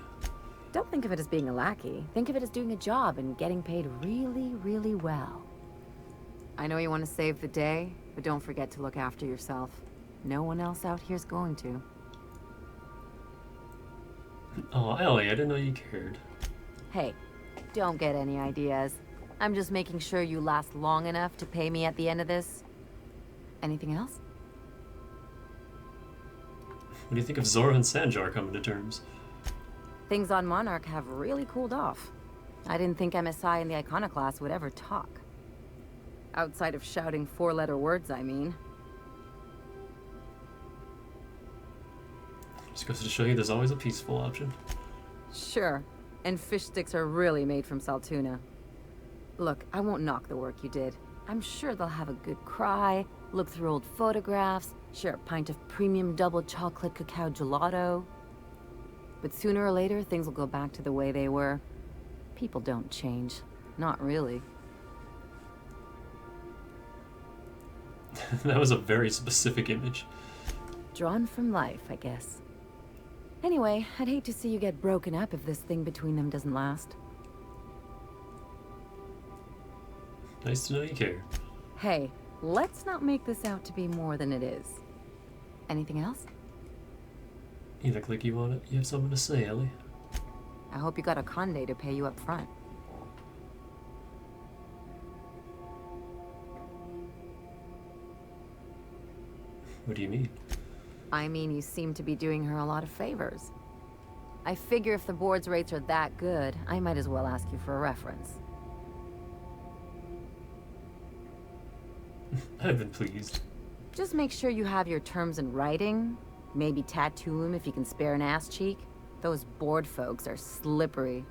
Don't think of it as being a lackey. Think of it as doing a job and getting paid really, really well. I know you want to save the day, but don't forget to look after yourself. No one else out here's going to. Oh, Ellie, I didn't know you cared. Hey, don't get any ideas. I'm just making sure you last long enough to pay me at the end of this. Anything else? What do you think of Zora and Sanjar coming to terms? Things on Monarch have really cooled off. I didn't think MSI and the Iconoclast would ever talk. Outside of shouting four-letter words, I mean. Just goes to show you there's always a peaceful option. Sure. And fish sticks are really made from Saltuna. Look, I won't knock the work you did. I'm sure they'll have a good cry, look through old photographs, share a pint of premium double chocolate cacao gelato. But sooner or later, things will go back to the way they were. People don't change. Not really. That was a very specific image. Drawn from life, I guess. Anyway, I'd hate to see you get broken up if this thing between them doesn't last. Nice to know you care. Hey, let's not make this out to be more than it is. Anything else? You look like you have something to say, Ellie. I hope you got a conde to pay you up front. What do you mean? I mean, you seem to be doing her a lot of favors. I figure if the board's rates are that good, I might as well ask you for a reference. I've been pleased. Just make sure you have your terms in writing. Maybe tattoo them if you can spare an ass cheek. Those board folks are slippery.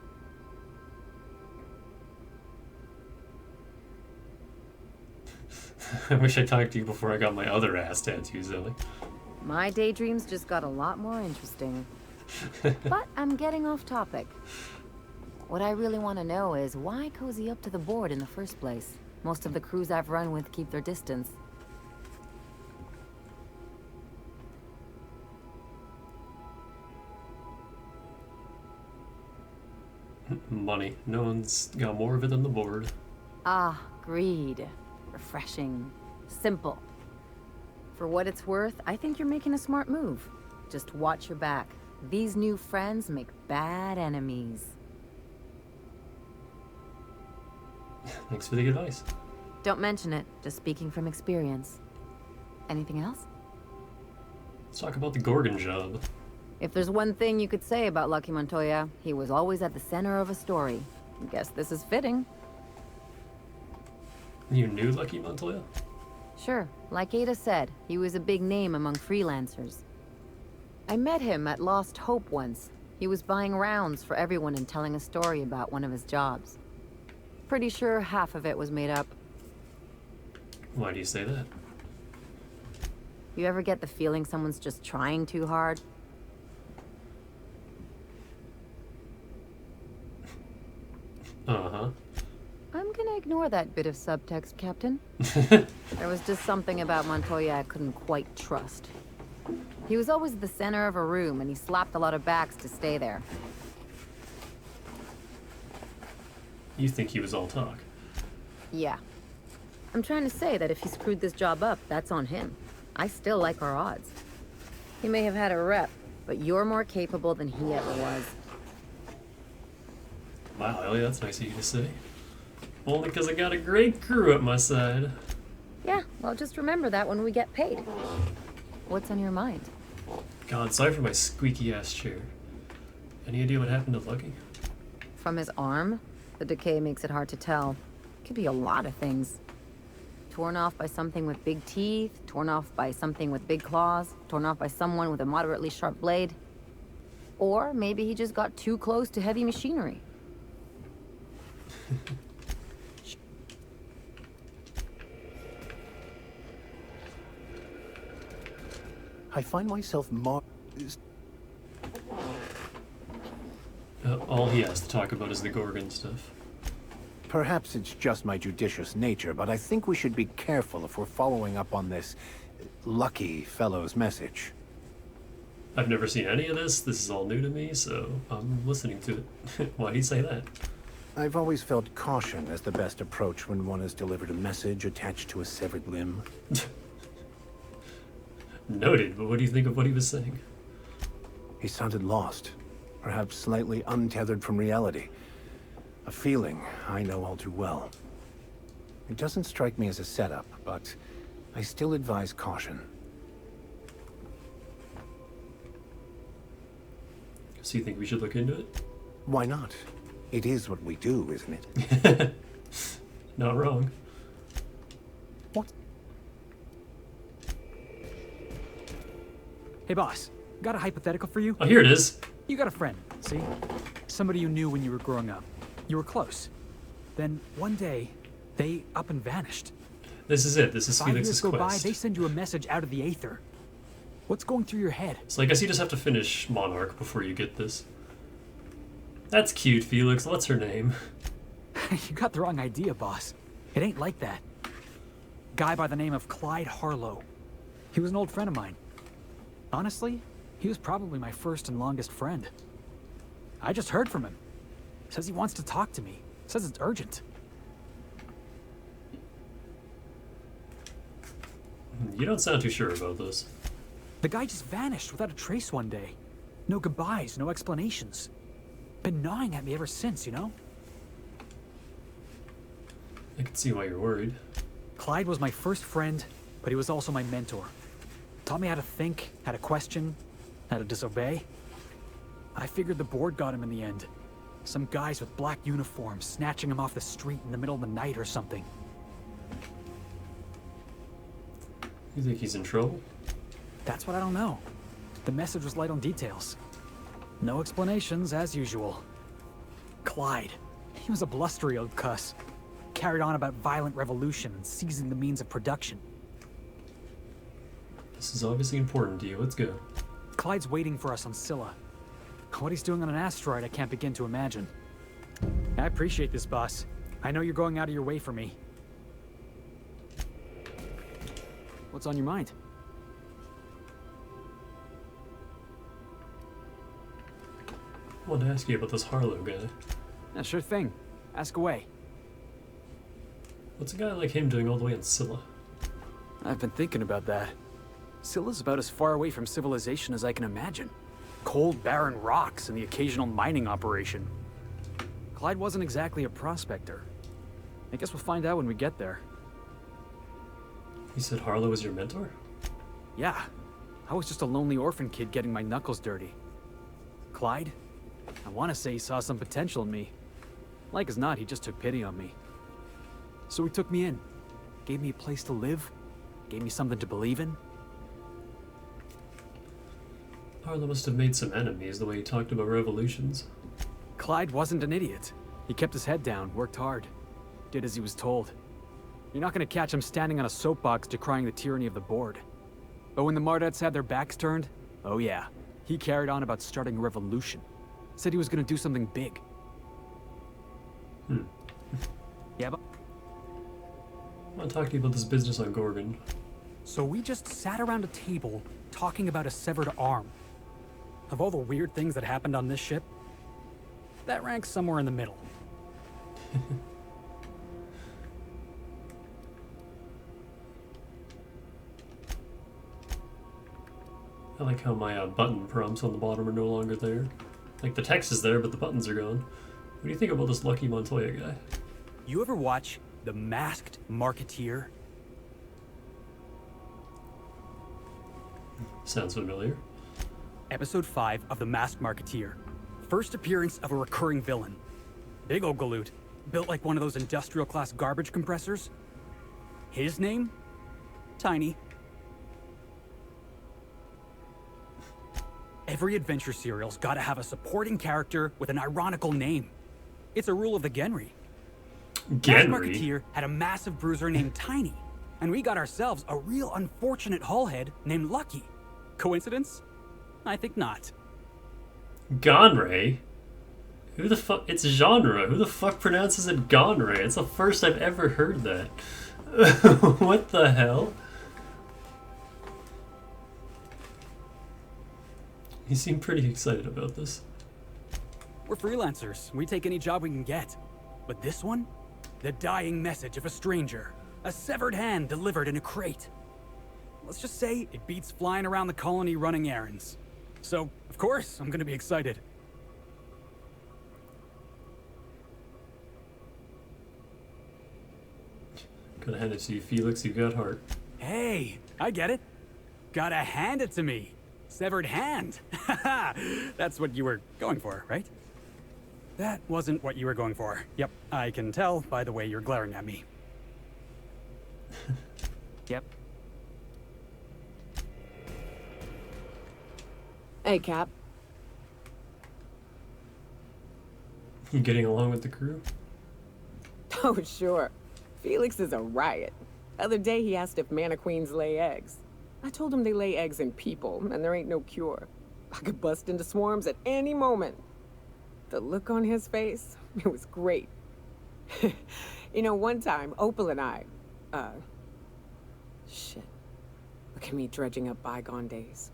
I wish I talked to you before I got my other ass tattoos, Ellie. My daydreams just got a lot more interesting. But I'm getting off topic. What I really want to know is why cozy up to the board in the first place? Most of the crews I've run with keep their distance. Money. No one's got more of it than the board. Ah, greed. Refreshing. Simple. For what it's worth, I think you're making a smart move. Just watch your back. These new friends make bad enemies. Thanks for the advice. Don't mention it. Just speaking from experience. Anything else? Let's talk about the Gorgon job. If there's one thing you could say about Lucky Montoya, he was always at the center of a story. Guess this is fitting. You knew Lucky Montoya? Sure. Like Ada said, he was a big name among freelancers. I met him at Lost Hope once. He was buying rounds for everyone and telling a story about one of his jobs. Pretty sure half of it was made up. Why do you say that? You ever get the feeling someone's just trying too hard? Uh-huh. I'm gonna ignore that bit of subtext, Captain. There was just something about Montoya I couldn't quite trust. He was always the center of a room, and he slapped a lot of backs to stay there. You think he was all talk? Yeah. I'm trying to say that if he screwed this job up, that's on him. I still like our odds. He may have had a rep, but you're more capable than he ever was. Wow, Ellie, that's nice of you to say. Only because I got a great crew at my side. Yeah, well, just remember that when we get paid. What's on your mind? God, sorry for my squeaky-ass chair. Any idea what happened to Lucky? From his arm? The decay makes it hard to tell. Could be a lot of things. Torn off by something with big teeth, torn off by something with big claws, torn off by someone with a moderately sharp blade. Or maybe he just got too close to heavy machinery. I find myself All he has to talk about is the Gorgon stuff. Perhaps it's just my judicious nature, but I think we should be careful if we're following up on this lucky fellow's message. I've never seen any of this. This is all new to me, so I'm listening to it. Why do you say that? I've always felt caution as the best approach when one has delivered a message attached to a severed limb. Noted, but what do you think of what he was saying? He sounded lost, perhaps slightly untethered from reality. A feeling I know all too well. It doesn't strike me as a setup, but I still advise caution. So you think we should look into it? Why not? It is what we do, isn't it? Not wrong. What? Hey boss, got a hypothetical for you? Oh, here it is. You got a friend, see? Somebody you knew when you were growing up. You were close. Then one day, they up and vanished. This is it. This is 5 Felix's years go by, quest. they send you a message out of the aether. What's going through your head? So I guess you just have to finish Monarch before you get this. That's cute, Felix. What's her name? You got the wrong idea, boss. It ain't like that. Guy by the name of Clyde Harlow. He was an old friend of mine. Honestly, he was probably my first and longest friend. I just heard from him. Says he wants to talk to me. Says it's urgent. You don't sound too sure about this. The guy just vanished without a trace one day. No goodbyes, no explanations. Been gnawing at me ever since, you know? I can see why you're worried. Clyde was my first friend, but he was also my mentor. Taught me how to think, how to question, how to disobey. I figured the board got him in the end. Some guys with black uniforms snatching him off the street in the middle of the night or something. You think he's in trouble? That's what I don't know. The message was light on details. No explanations, as usual. Clyde. He was a blustery old cuss. Carried on about violent revolution and seizing the means of production. This is obviously important to you. Let's go. Clyde's waiting for us on Scylla. What he's doing on an asteroid, I can't begin to imagine. I appreciate this, boss. I know you're going out of your way for me. What's on your mind? I wanted to ask you about this Harlow guy. Yeah, sure thing. Ask away. What's a guy like him doing all the way on Scylla? I've been thinking about that. Scylla's about as far away from civilization as I can imagine. Cold, barren rocks and the occasional mining operation. Clyde wasn't exactly a prospector. I guess we'll find out when we get there. You said Harlow was your mentor? Yeah. I was just a lonely orphan kid getting my knuckles dirty. Clyde? I want to say he saw some potential in me. Like as not, he just took pity on me. So he took me in. Gave me a place to live. Gave me something to believe in. Harlow must have made some enemies the way he talked about revolutions. Clyde wasn't an idiot. He kept his head down, worked hard. Did as he was told. You're not gonna catch him standing on a soapbox decrying the tyranny of the board. But when the Mardettes had their backs turned, oh yeah, he carried on about starting a revolution. Said he was gonna do something big. Yeah, but... I want to talk to you about this business on Gorgon. So we just sat around a table talking about a severed arm. Of all the weird things that happened on this ship, that ranks somewhere in the middle. I like how my button prompts on the bottom are no longer there. Like, the text is there, but the buttons are gone. What do you think about this Lucky Montoya guy? You ever watch The Masked Marketeer? Sounds familiar. Episode 5 of The Masked Marketeer. First appearance of a recurring villain. Big old galoot, built like one of those industrial-class garbage compressors. His name? Tiny. Every adventure serial's gotta have a supporting character with an ironical name. It's a rule of the Genry. That Genry? Marketeer had a massive bruiser named Tiny, and we got ourselves a real unfortunate hullhead named Lucky. Coincidence? I think not. Gonray? Who the fuck? It's genre. Who the fuck pronounces it Gonray? It's the first I've ever heard that. What the hell? He seemed pretty excited about this. We're freelancers. We take any job we can get. But this one? The dying message of a stranger. A severed hand delivered in a crate. Let's just say it beats flying around the colony running errands. So, of course, I'm gonna be excited. Gotta hand it to you, Felix. You got heart. Hey, I get it. Gotta hand it to me. Severed hand. That's what you were going for, right? That wasn't what you were going for. Yep, I can tell by the way you're glaring at me. Yep. Hey, Cap. You getting along with the crew? Oh, sure. Felix is a riot. Other day he asked if mana queens lay eggs. I told him they lay eggs in people, and there ain't no cure. I could bust into swarms at any moment. The look on his face, it was great. You know, one time, Opal and I, shit. Look at me dredging up bygone days.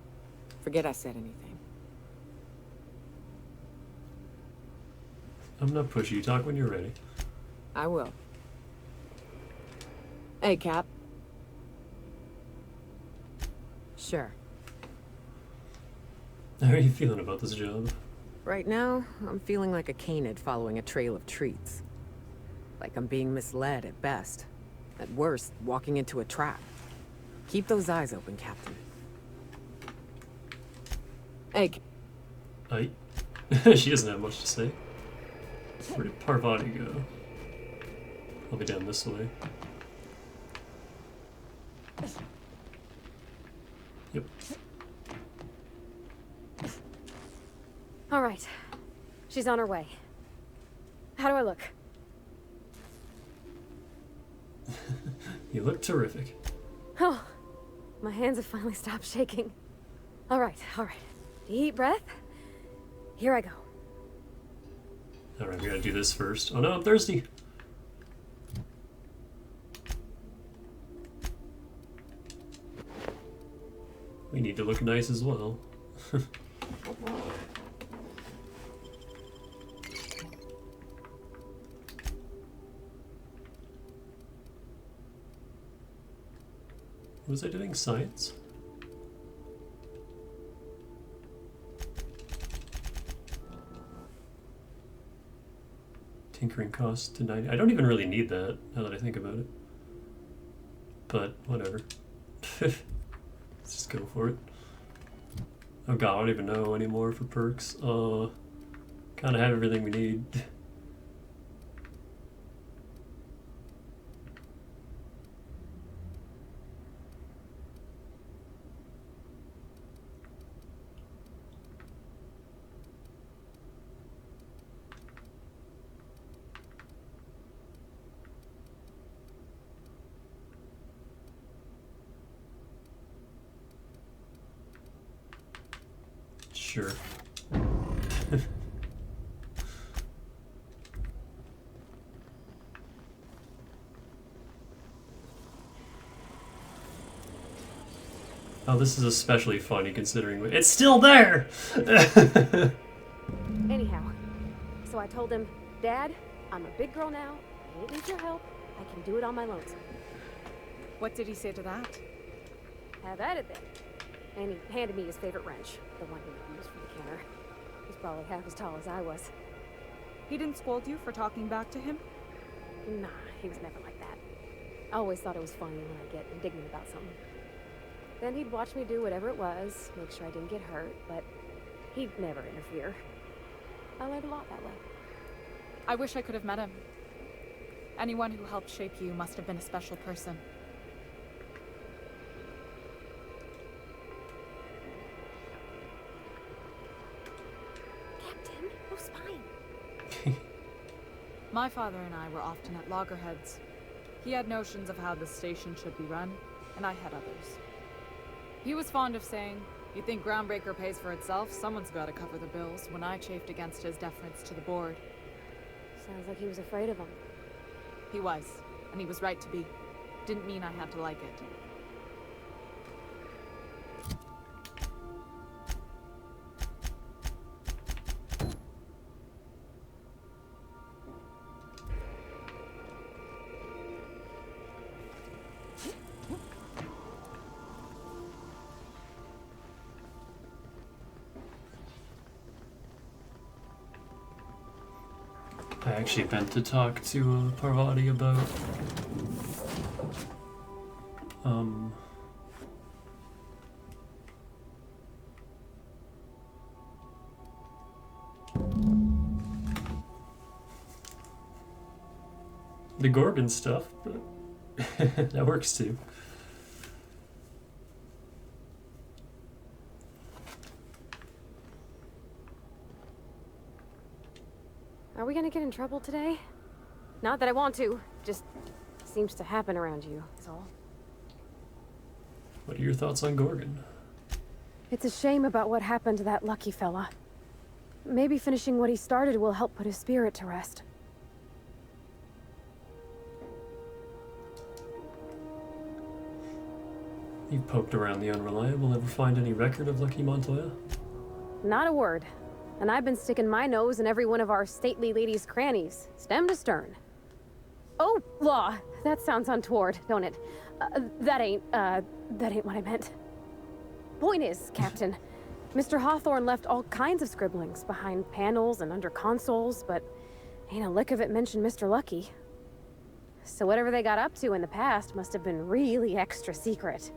Forget I said anything. I'm not pushy. Talk when you're ready. I will. Hey, Cap. Sure. How are you feeling about this job? Right now, I'm feeling like a canid following a trail of treats. Like I'm being misled at best. At worst, walking into a trap. Keep those eyes open, Captain. Hey. Aye. She doesn't have much to say. Where did Parvati go? I'll be down this way. Yep. All right. She's on her way. How do I look? You look terrific. Oh, my hands have finally stopped shaking. All right, all right. Deep breath. Here I go. Alright, we gotta do this first. Oh no, I'm thirsty. We need to look nice as well. Was I doing science? Tinkering costs to 90. I don't even really need that, now that I think about it. But, whatever. Let's just go for it. Oh god, I don't even know anymore for perks. Kinda have everything we need. Sure. Oh, this is especially funny considering it's still there! Anyhow, so I told him, Dad, I'm a big girl now. I don't need your help. I can do it on my lonesome. What did he say to that? Have at it then. And he handed me his favorite wrench, the one he used for the counter. He's probably half as tall as I was. He didn't scold you for talking back to him? Nah, he was never like that. I always thought it was funny when I get indignant about something. Then he'd watch me do whatever it was, make sure I didn't get hurt, but he'd never interfere. I learned a lot that way. I wish I could have met him. Anyone who helped shape you must have been a special person. Captain, no spine. My father and I were often at loggerheads. He had notions of how the station should be run, and I had others. He was fond of saying, "You think Groundbreaker pays for itself? Someone's got to cover the bills," when I chafed against his deference to the board. Sounds like he was afraid of him. He was, and he was right to be. Didn't mean I had to like it. I actually meant to talk to Parvati about the Gorgon stuff, but that works too. Are we gonna get in trouble today? Not that I want to, just seems to happen around you, is all. What are your thoughts on Gorgon? It's a shame about what happened to that lucky fella. Maybe finishing what he started will help put his spirit to rest. You've poked around the Unreliable, ever find any record of Lucky Montoya? Not a word. And I've been sticking my nose in every one of our stately ladies' crannies, stem to stern. Oh, law! That sounds untoward, don't it? That ain't what I meant. Point is, Captain, Mr. Hawthorne left all kinds of scribblings behind panels and under consoles, but ain't a lick of it mentioned Mr. Lucky. So whatever they got up to in the past must have been really extra secret.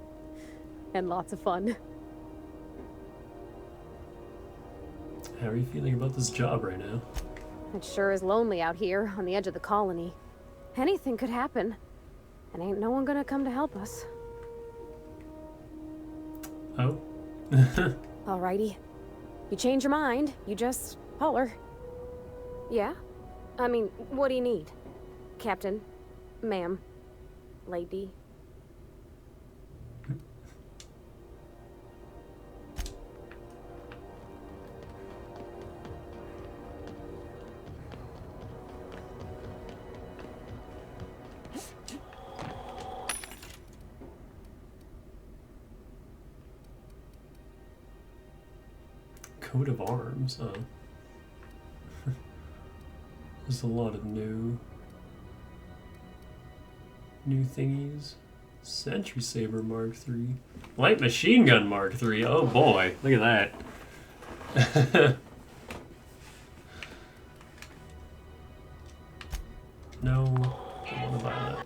And lots of fun. How are you feeling about this job right now? It sure is lonely out here on the edge of the colony. Anything could happen, and ain't no one gonna come to help us. Oh? Alrighty. You change your mind, you just holler. Yeah? I mean, what do you need? Captain? Ma'am? Lady? Coat of arms, There's a lot of new thingies. Sentry Saber Mark III. Light Machine Gun Mark III. Oh boy, look at that. No, don't want to buy that.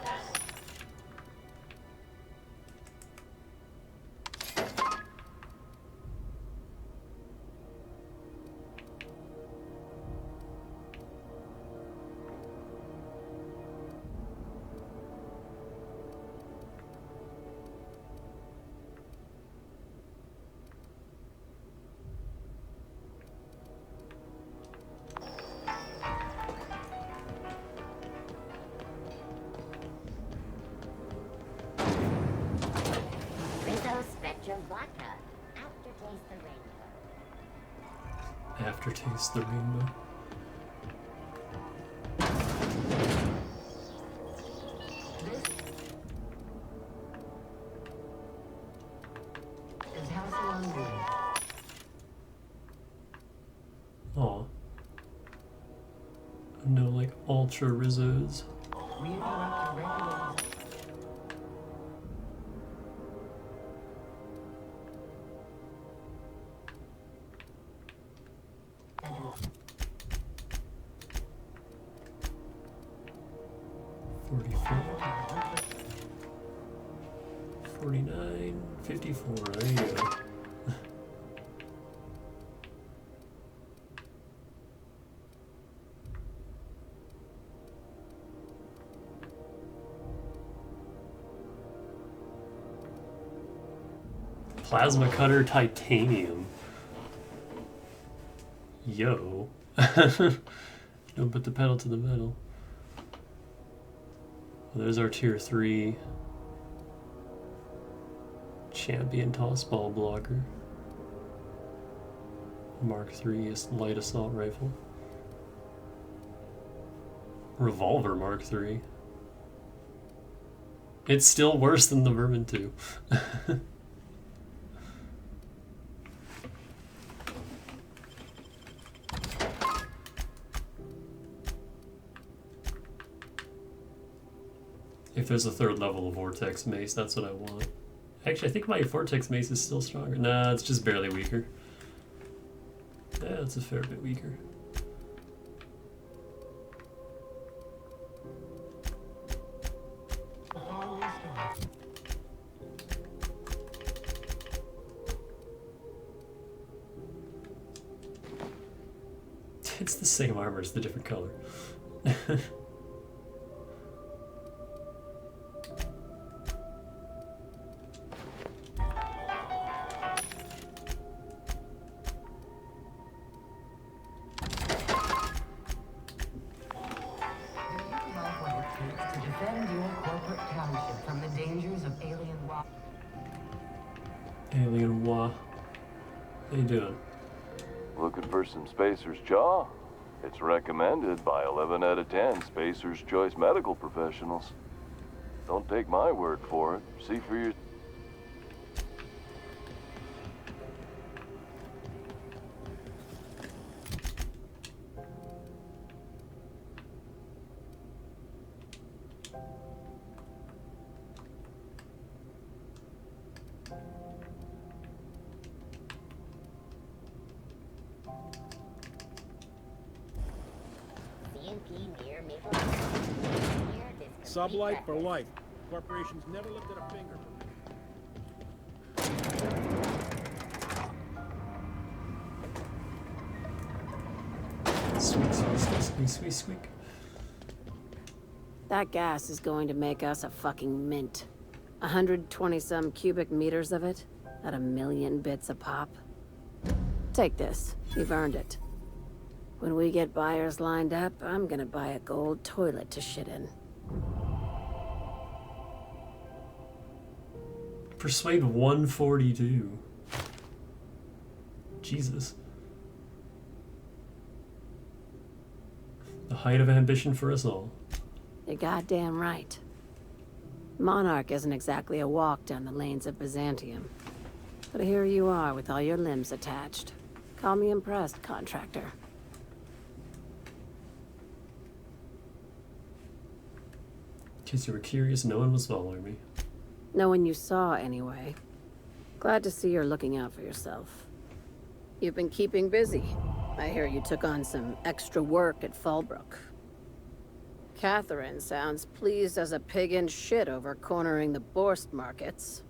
Aftertaste the rainbow. Aw. No, like, ultra Rizzos. $49, $54, there you go. Plasma cutter titanium. Yo. Don't put the pedal to the metal. There's our tier 3 champion tossball blogger. Mark III light assault rifle. Revolver Mark III. It's still worse than the Vermin 2. If there's a third level of Vortex Mace, that's what I want. Actually, I think my Vortex Mace is still stronger. Nah, it's just barely weaker. Yeah, it's a fair bit weaker. It's the same armor, it's the different color. Alien Wa. How you doing? Looking for some Spacer's Jaw? It's recommended by 11 out of 10 Spacer's Choice medical professionals. Don't take my word for it. See for your... Sublight for life. Corporations never lifted a finger. Squeak, squeak, squeak, squeak, squeak, squeak. That gas is going to make us a fucking mint. 120-some cubic meters of it, at 1,000,000 bits a pop. Take this. You've earned it. When we get buyers lined up, I'm gonna buy a gold toilet to shit in. Persuade 142. Jesus. The height of ambition for us all. You're goddamn right. Monarch isn't exactly a walk down the lanes of Byzantium. But here you are with all your limbs attached. Call me impressed, contractor. Because you were curious, no one was following me. No one you saw, anyway. Glad to see you're looking out for yourself. You've been keeping busy. I hear you took on some extra work at Fallbrook. Catherine sounds pleased as a pig in shit over cornering the Borst markets.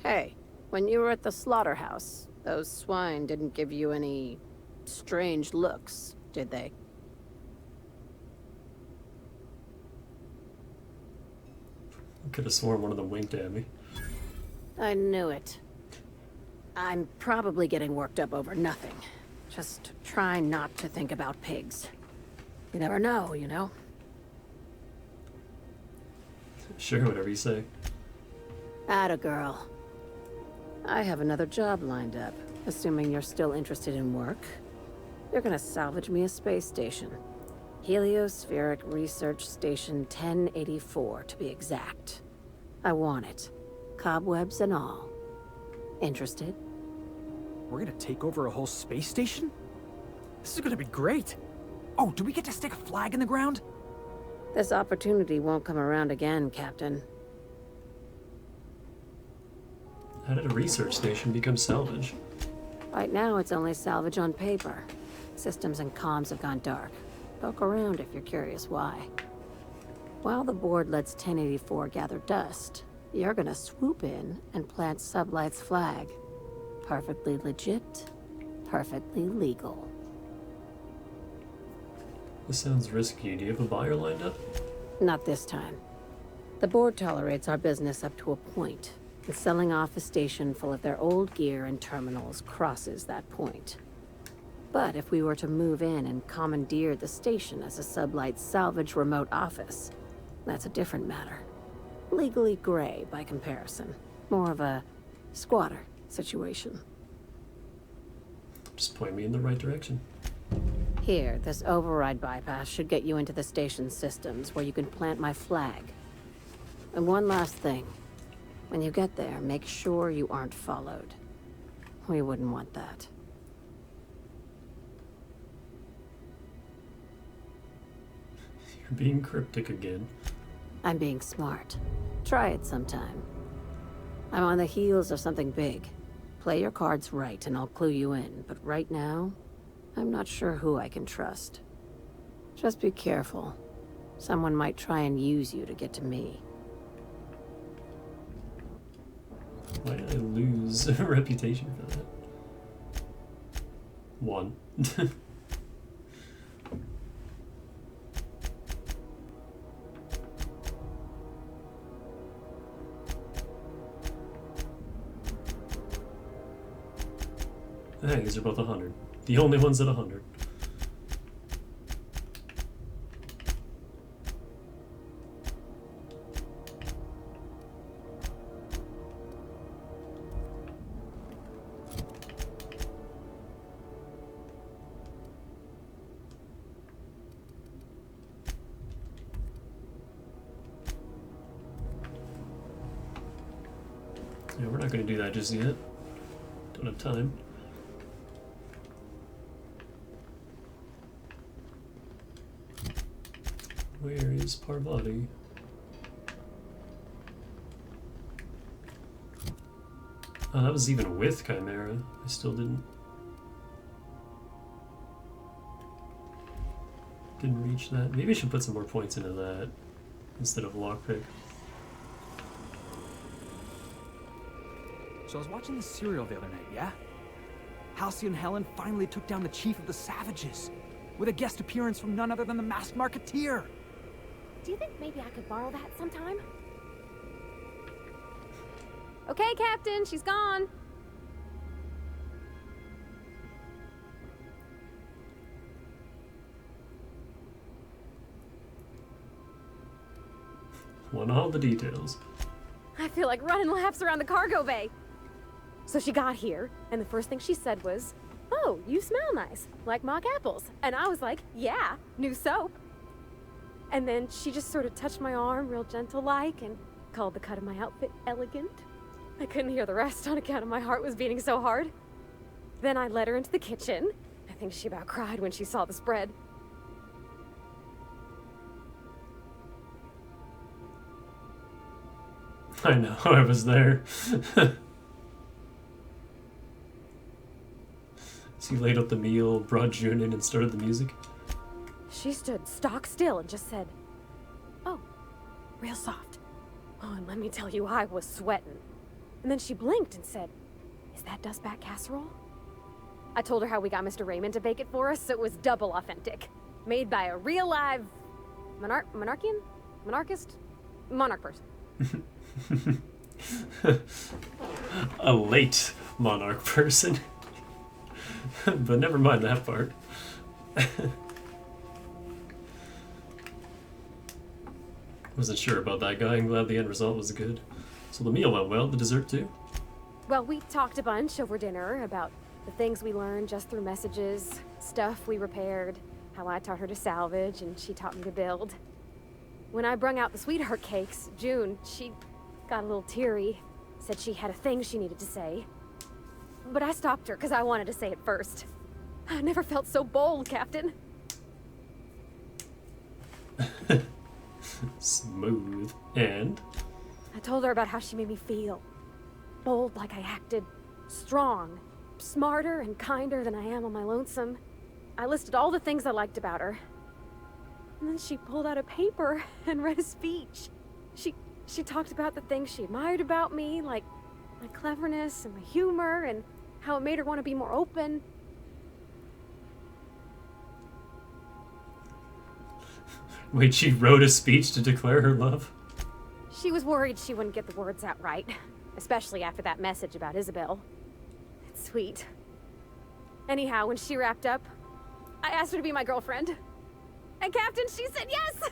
Hey, when you were at the slaughterhouse, those swine didn't give you any strange looks, did they? I could have sworn one of them winked at me. I knew it. I'm probably getting worked up over nothing. Just try not to think about pigs. You never know, you know? Sure, whatever you say. Atta girl. I have another job lined up, assuming you're still interested in work. You're gonna salvage me a space station. Heliospheric Research Station 1084, to be exact. I want it. Cobwebs and all. Interested? We're gonna take over a whole space station? This is gonna be great! Oh, do we get to stick a flag in the ground? This opportunity won't come around again, Captain. How did a research station become salvage? Right now, it's only salvage on paper. Systems and comms have gone dark. Poke around if you're curious why. While the board lets 1084 gather dust, you're gonna swoop in and plant Sublight's flag. Perfectly legit, perfectly legal. This sounds risky. Do you have a buyer lined up? Not this time. The board tolerates our business up to a point, and selling off a station full of their old gear and terminals crosses that point. But if we were to move in and commandeer the station as a Sublight salvage remote office, That's a different matter. Legally gray by comparison. More of a squatter situation. Just point me in the right direction. Here, this override bypass should get you into the station's systems where you can plant my flag. And one last thing. When you get there, make sure you aren't followed. We wouldn't want that. You're being cryptic again. I'm being smart. Try it sometime. I'm on the heels of something big. Play your cards right and I'll clue you in, but right now, I'm not sure who I can trust. Just be careful. Someone might try and use you to get to me. Why did I lose a reputation for that? 1. Hey, these are both 100. The only ones at 100. Yeah, we're not going to do that just yet. Don't have time. Where is Parvati? Oh, that was even with Chimera. I still didn't reach that. Maybe I should put some more points into that instead of lockpick. So I was watching the serial the other night, yeah? Halcyon Helen finally took down the chief of the Savages, with a guest appearance from none other than the Masked Marketeer. Do you think maybe I could borrow that sometime? Okay, Captain, she's gone. Want all the details. I feel like running laps around the cargo bay. So she got here, and the first thing she said was, "Oh, you smell nice, like mock apples." And I was like, "Yeah, new soap." And then she just sort of touched my arm real gentle-like and called the cut of my outfit elegant. I couldn't hear the rest on account of my heart was beating so hard. Then I led her into the kitchen. I think she about cried when she saw the spread. I know, I was there. So you laid out the meal, brought June in, and started the music? She stood stock still and just said, "Oh, real soft." Oh, and let me tell you, I was sweating. And then she blinked and said, "Is that dustback casserole?" I told her how we got Mr. Raymond to bake it for us, so it was double authentic. Made by a real live monarch person. A late monarch person. But never mind that part. Wasn't sure about that guy. I'm glad the end result was good. So the meal went well, the dessert too? Well, we talked a bunch over dinner about the things we learned just through messages, stuff we repaired, how I taught her to salvage and she taught me to build. When I brung out the sweetheart cakes, June, she got a little teary, said she had a thing she needed to say. But I stopped her because I wanted to say it first. I never felt so bold, Captain. Smooth. And? I told her about how she made me feel. Bold like I acted. Strong. Smarter and kinder than I am on my lonesome. I listed all the things I liked about her. And then she pulled out a paper and read a speech. She talked about the things she admired about me, like my cleverness and my humor, and how it made her want to be more open. Wait, she wrote a speech to declare her love? She was worried she wouldn't get the words out right, especially after that message about Isabel. It's sweet. Anyhow, when she wrapped up, I asked her to be my girlfriend. And Captain, she said yes!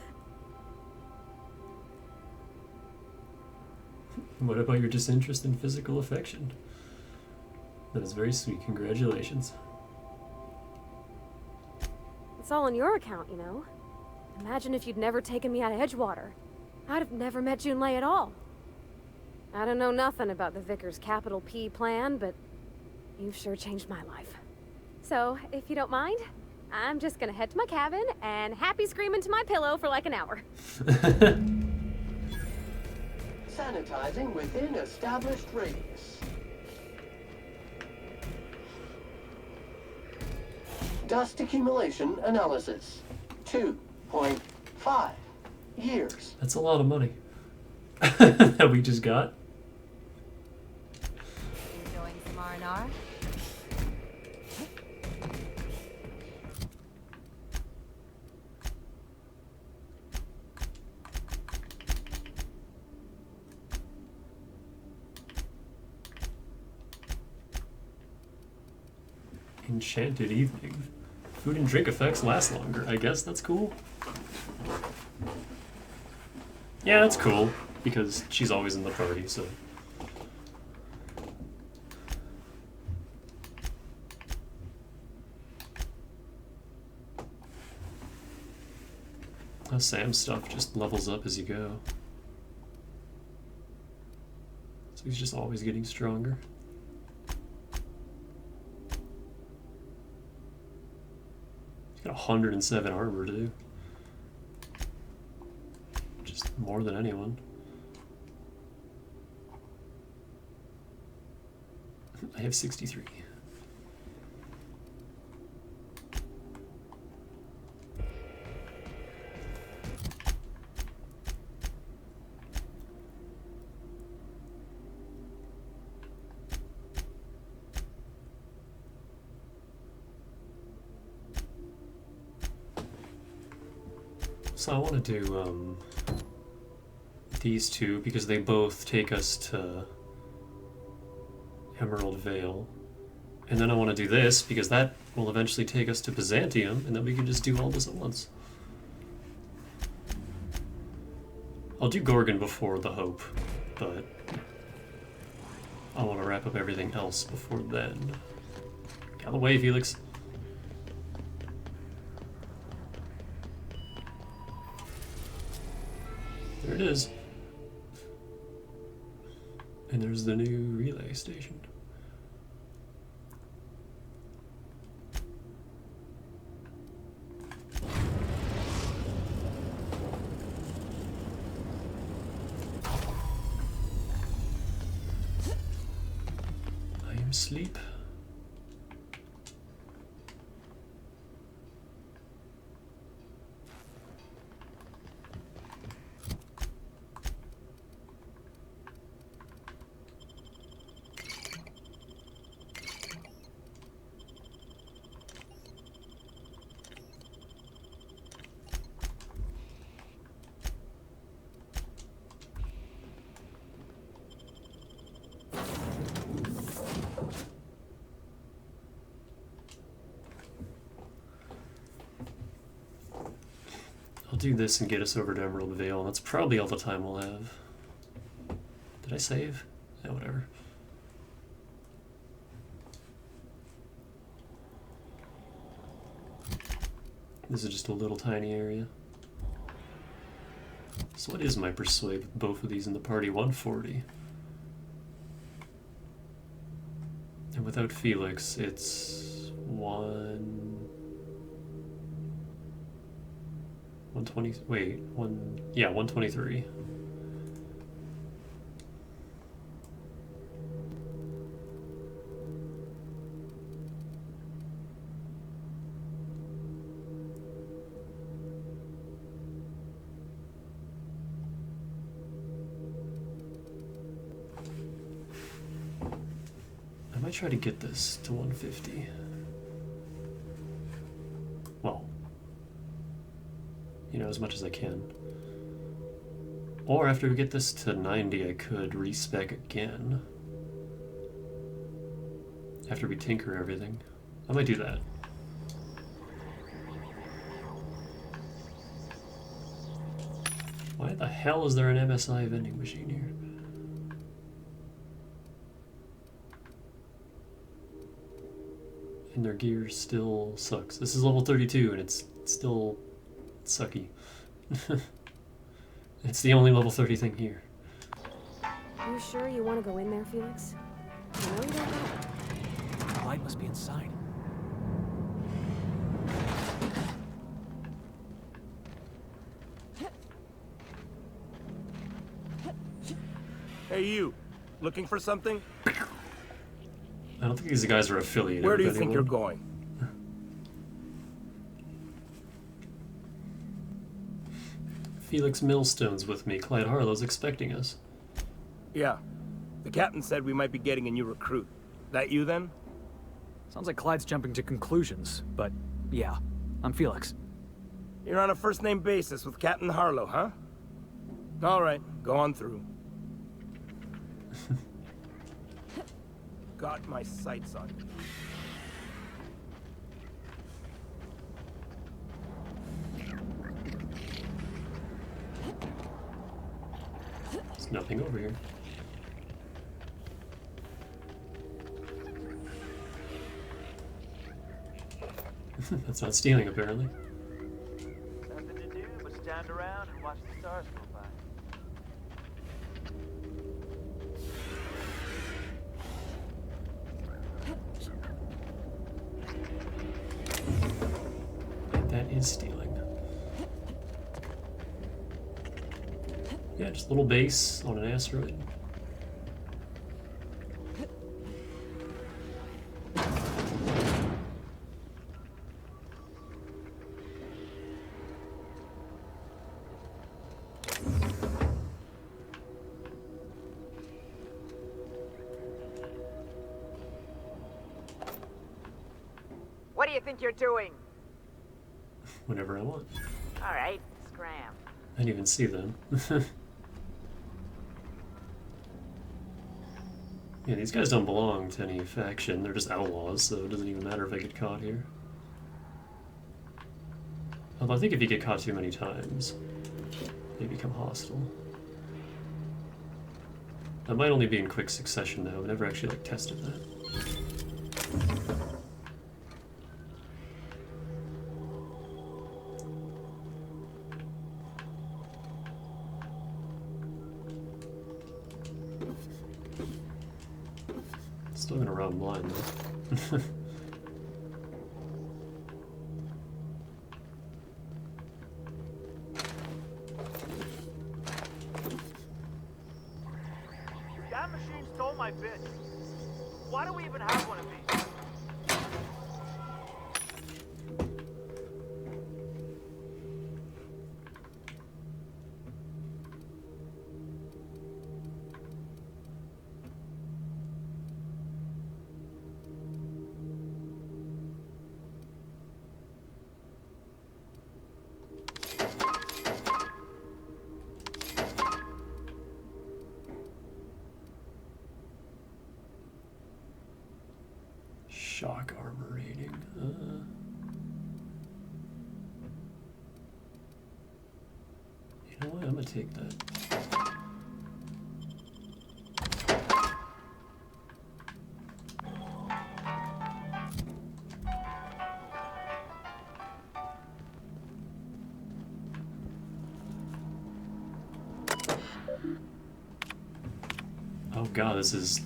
What about your disinterest in physical affection? That is very sweet. Congratulations. It's all on your account, you know. Imagine if you'd never taken me out of Edgewater. I'd have never met Junlei at all. I don't know nothing about the Vickers capital P plan, but you've sure changed my life. So, if you don't mind, I'm just gonna head to my cabin and happy scream into my pillow for like an hour. Sanitizing within established radius. Dust accumulation analysis. 2.5 years. That's a lot of money that we just got. Enjoying some R&R? Enchanted evening. Food and drink effects last longer. I guess that's cool. Yeah, that's cool, because she's always in the party, so... Sam's stuff just levels up as you go. So he's just always getting stronger. He's got 107 armor, too. Just more than anyone. I have 63. So I want to do these two because they both take us to Emerald Vale. And then I want to do this because that will eventually take us to Byzantium, and then we can just do all this at once. I'll do Gorgon before the Hope, but I want to wrap up everything else before then. Get out of the way, Felix. There it is. And there's the new relay station. I am asleep. I'll do this and get us over to Emerald Vale, and that's probably all the time we'll have. Did I save? Yeah, whatever. This is just a little tiny area. So what is my persuade with both of these in the party? 140. And without Felix, it's 120. Wait, 123. I might try to get this to 150. Well, you know, as much as I can. Or after we get this to 90, I could respec again. After we tinker everything. I might do that. Why the hell is there an MSI vending machine here? And their gear still sucks. This is level 32 and it's still sucky. It's the only level 30 thing here. You sure you want to go in there, Felix? You know you don't know. The light must be inside. Hey, you. Looking for something? I don't think these guys are affiliated. Where do you with think anyone. you're going? Felix Millstone's with me. Clyde Harlow's expecting us. Yeah. The captain said we might be getting a new recruit. That you, then? Sounds like Clyde's jumping to conclusions, but yeah, I'm Felix. You're on a first-name basis with Captain Harlow, huh? All right, go on through. Got my sights on you. There's nothing over here. That's not stealing, apparently. Nothing to do but stand around and watch the stars go by. That is stealing. Yeah, just a little base on an asteroid. What do you think you're doing? Whenever I want. All right, scram. I didn't even see them. Yeah, these guys don't belong to any faction. They're just outlaws, so it doesn't even matter if I get caught here. Although I think if you get caught too many times, they become hostile. That might only be in quick succession, though. I've never actually, tested that. Still gonna run blind, though. That machine stole my bits. Why do we even have one of these? Shock armor rating. You know what? I'm gonna take that. Oh god, this is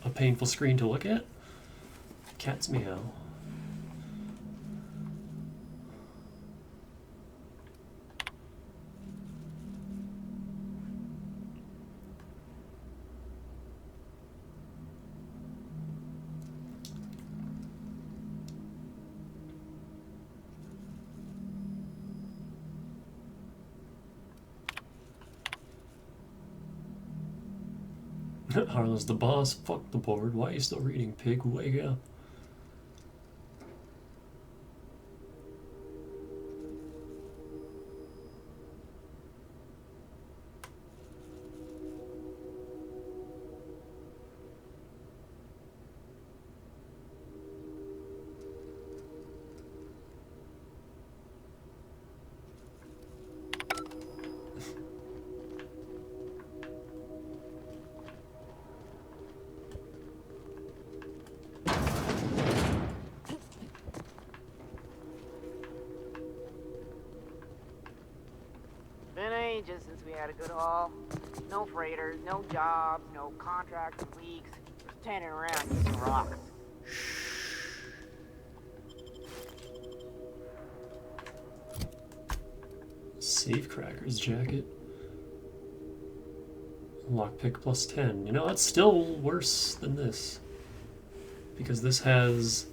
a painful screen to look at. Cat's meow. Harlow's the boss. Fuck the board. Why are you still reading, pig? Wake up. ages since we had a good haul. No freighters, no jobs, no contracts in weeks. Just standing around using rocks. Safecracker's jacket. Lockpick plus 10. You know, that's still worse than this. Because this has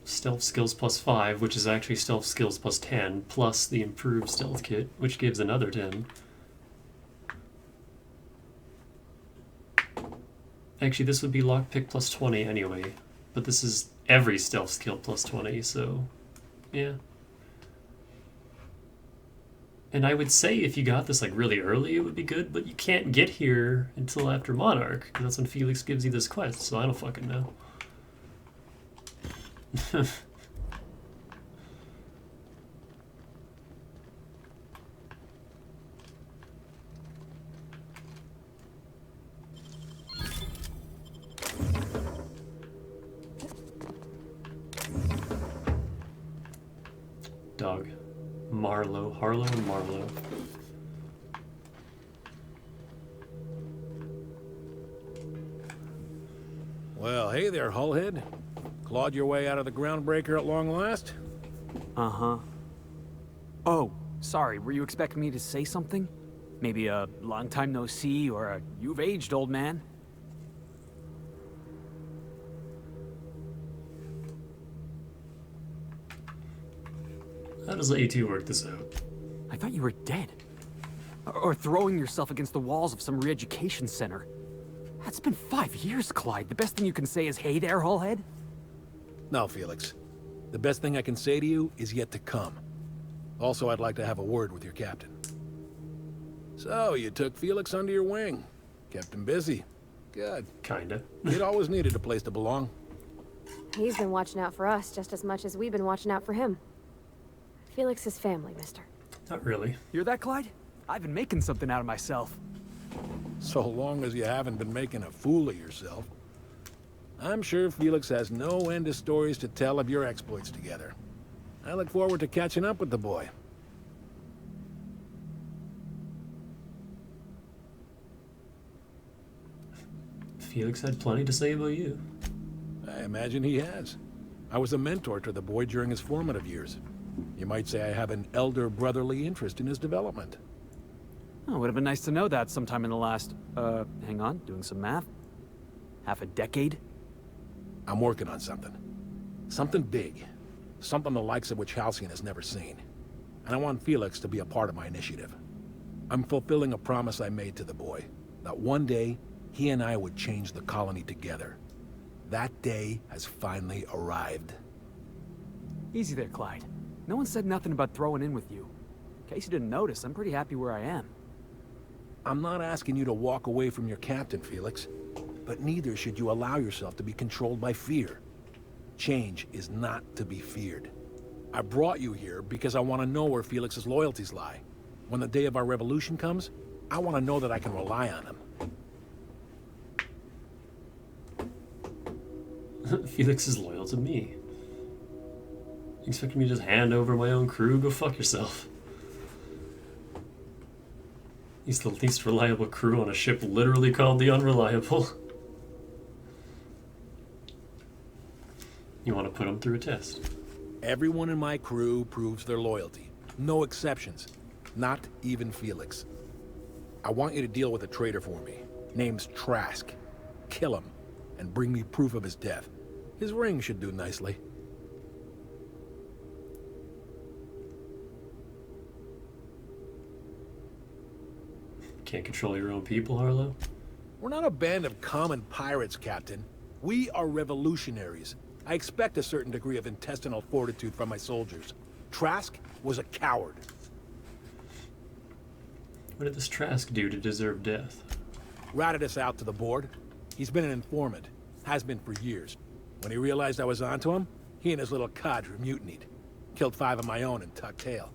stealth skills plus 5, which is actually stealth skills plus 10, plus the improved stealth kit, which gives another 10. Actually, this would be lockpick plus 20 anyway, but this is every stealth skill plus 20, so yeah. And I would say if you got this like really early, it would be good, but you can't get here until after Monarch, because that's when Felix gives you this quest, so I don't fucking know. Dog. Marlowe. Harlow and Marlowe. Well, hey there, Hullhead. Clawed your way out of the groundbreaker at long last? Uh-huh. Oh, sorry, were you expecting me to say something? Maybe a long time no see, or a you've aged, old man? How does the AT work this out? I thought you were dead. Or throwing yourself against the walls of some re-education center. That's been 5 years, Clyde. The best thing you can say is, hey there, Hullhead? No, Felix. The best thing I can say to you is yet to come. Also, I'd like to have a word with your captain. So, you took Felix under your wing. Kept him busy. Good. Kinda. He'd always needed a place to belong. He's been watching out for us just as much as we've been watching out for him. Felix's family, mister. Not really. You're that, Clyde? I've been making something out of myself. So long as you haven't been making a fool of yourself. I'm sure Felix has no end of stories to tell of your exploits together. I look forward to catching up with the boy. Felix had plenty to say about you. I imagine he has. I was a mentor to the boy during his formative years. You might say I have an elder brotherly interest in his development. Oh, it would have been nice to know that sometime in the last, hang on, doing some math? Half a decade? I'm working on something. Something big. Something the likes of which Halcyon has never seen. And I want Felix to be a part of my initiative. I'm fulfilling a promise I made to the boy, that one day, he and I would change the colony together. That day has finally arrived. Easy there, Clyde. No one said nothing about throwing in with you. In case you didn't notice, I'm pretty happy where I am. I'm not asking you to walk away from your captain, Felix. But neither should you allow yourself to be controlled by fear. Change is not to be feared. I brought you here because I want to know where Felix's loyalties lie. When the day of our revolution comes, I want to know that I can rely on him. Felix is loyal to me. You expect me to just hand over my own crew? Go fuck yourself. He's the least reliable crew on a ship literally called the Unreliable. You want to put him through a test. Everyone in my crew proves their loyalty. No exceptions. Not even Felix. I want you to deal with a traitor for me. Name's Trask. Kill him, and bring me proof of his death. His ring should do nicely. Can't control your own people, Harlow? We're not a band of common pirates, Captain. We are revolutionaries. I expect a certain degree of intestinal fortitude from my soldiers. Trask was a coward. What did this Trask do to deserve death? Ratted us out to the board. He's been an informant. Has been for years. When he realized I was onto him, he and his little cadre mutinied. Killed 5 of my own and tucked tail.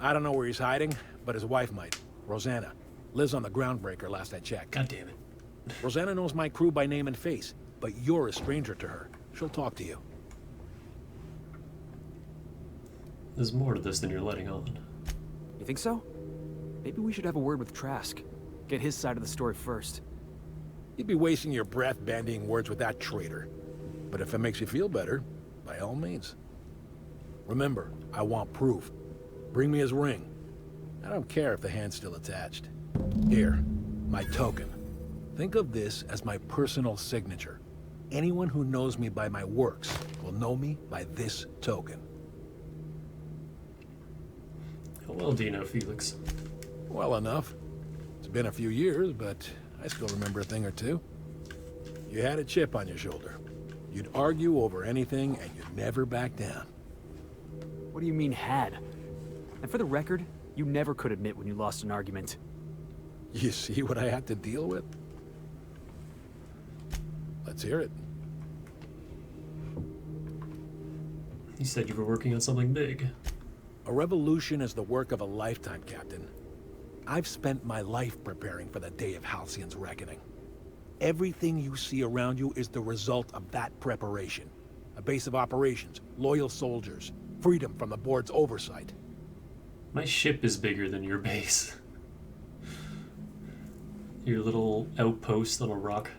I don't know where he's hiding, but his wife might. Rosanna. Lives on the groundbreaker last I checked. God damn it. Rosanna knows my crew by name and face, but you're a stranger to her. She'll talk to you. There's more to this than you're letting on. You think so? Maybe we should have a word with Trask. Get his side of the story first. You'd be wasting your breath bandying words with that traitor. But if it makes you feel better, by all means. Remember, I want proof. Bring me his ring. I don't care if the hand's still attached. Here, my token. Think of this as my personal signature. Anyone who knows me by my works will know me by this token. How well do you know Felix? Well enough. It's been a few years, but I still remember a thing or two. You had a chip on your shoulder. You'd argue over anything, and you'd never back down. What do you mean, had? And for the record, you never could admit when you lost an argument. You see what I had to deal with? Let's hear it. You said you were working on something big. A revolution is the work of a lifetime, Captain. I've spent my life preparing for the day of Halcyon's reckoning. Everything you see around you is the result of that preparation. A base of operations, loyal soldiers, freedom from the board's oversight. My ship is bigger than your base. Your little outpost, little rock.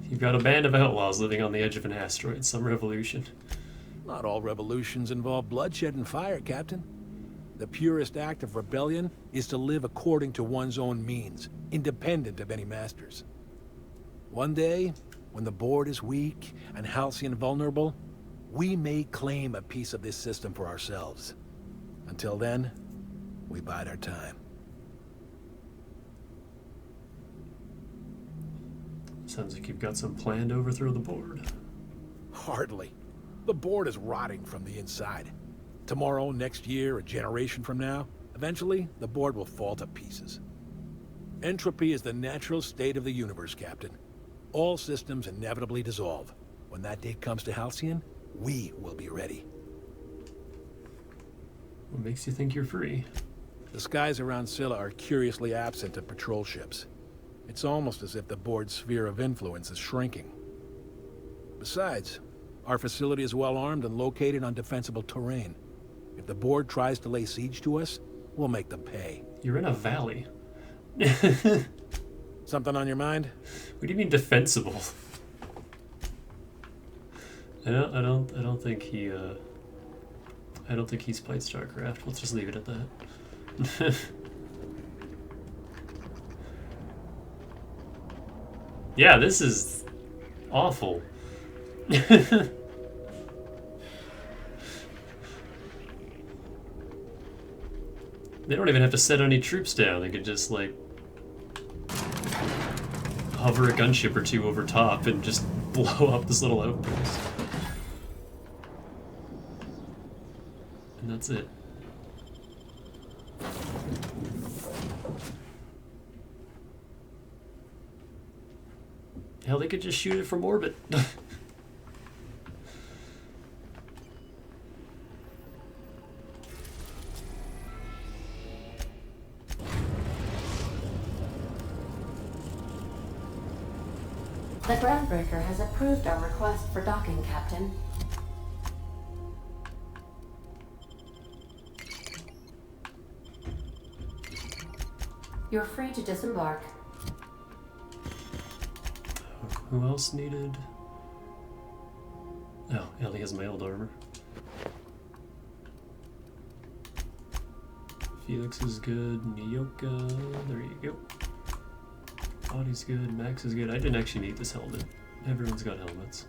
You've got a band of outlaws living on the edge of an asteroid. Some revolution. Not all revolutions involve bloodshed and fire, Captain. The purest act of rebellion is to live according to one's own means, independent of any masters. One day, when the board is weak and Halcyon vulnerable, we may claim a piece of this system for ourselves. Until then, we bide our time. Sounds like you've got some plan to overthrow the board. Hardly. The board is rotting from the inside. Tomorrow, next year, a generation from now, eventually, the board will fall to pieces. Entropy is the natural state of the universe, Captain. All systems inevitably dissolve. When that day comes to Halcyon, we will be ready. What makes you think you're free? The skies around Scylla are curiously absent of patrol ships. It's almost as if the board's sphere of influence is shrinking. Besides, our facility is well armed and located on defensible terrain. If the board tries to lay siege to us, we'll make them pay. You're in a valley. Something on your mind? What do you mean defensible? I don't think he I don't think he's played StarCraft. Let's just leave it at that. Yeah, this is awful. They don't even have to set any troops down. They could just, like, hover a gunship or two over top and just blow up this little outpost. And that's it. Hell, they could just shoot it from orbit. The Groundbreaker has approved our request for docking, Captain. You're free to disembark. Who else needed? Oh, Ellie has my old armor. Felix is good. Nyoka, there you go. Body's good. Max is good. I didn't actually need this helmet. Everyone's got helmets.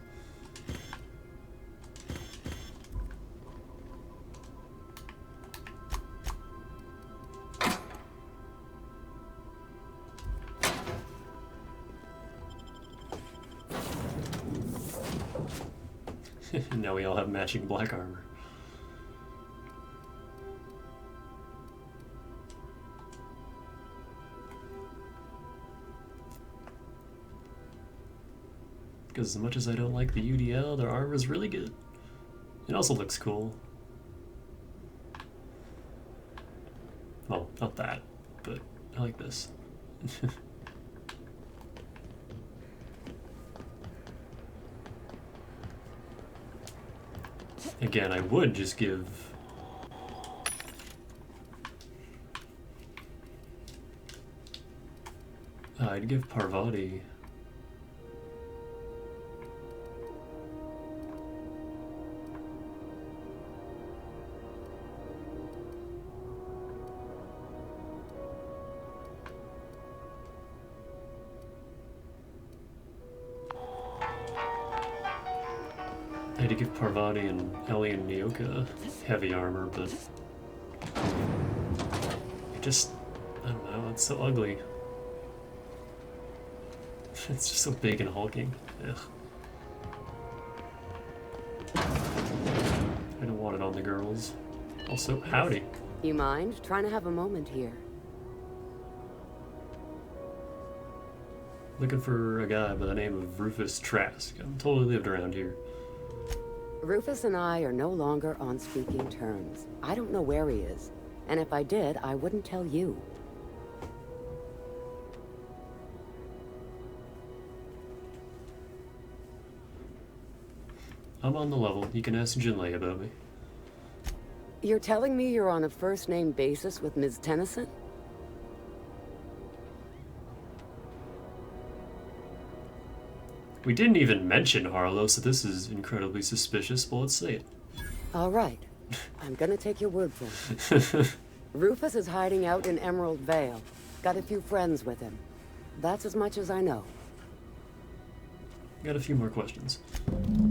Now we all have matching black armor. Because as much as I don't like the UDL, their armor is really good. It also looks cool. Well, not that, but I like this. Again, I would just give... I'd give Parvati... I had to give Parvati and Ellie and Nyoka heavy armor, but it just, I don't know, it's so ugly. It's just so big and hulking. Ugh. I don't want it on the girls. Also, howdy. You mind? Trying to have a moment here. Looking for a guy by the name of Rufus Trask. I'm totally lived around here. Rufus and I are no longer on speaking terms. I don't know where he is. And if I did, I wouldn't tell you. I'm on the level. You can ask Jinlei about me. You're telling me you're on a first-name basis with Ms. Tennyson? We didn't even mention Harlow, so this is incredibly suspicious, but let's say it. All right. I'm gonna take your word for it. Rufus is hiding out in Emerald Vale. Got a few friends with him. That's as much as I know. Got a few more questions.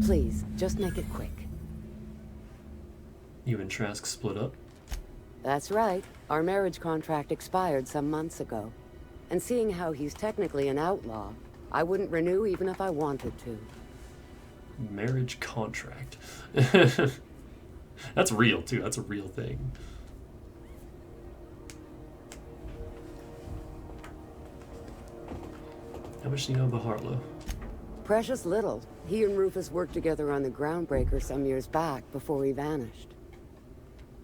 Please, just make it quick. You and Trask split up? That's right. Our marriage contract expired some months ago. And seeing how he's technically an outlaw, I wouldn't renew even if I wanted to. Marriage contract. That's real, too. That's a real thing. How much do you know about Harlow? Precious little. He and Rufus worked together on the Groundbreaker some years back before he vanished.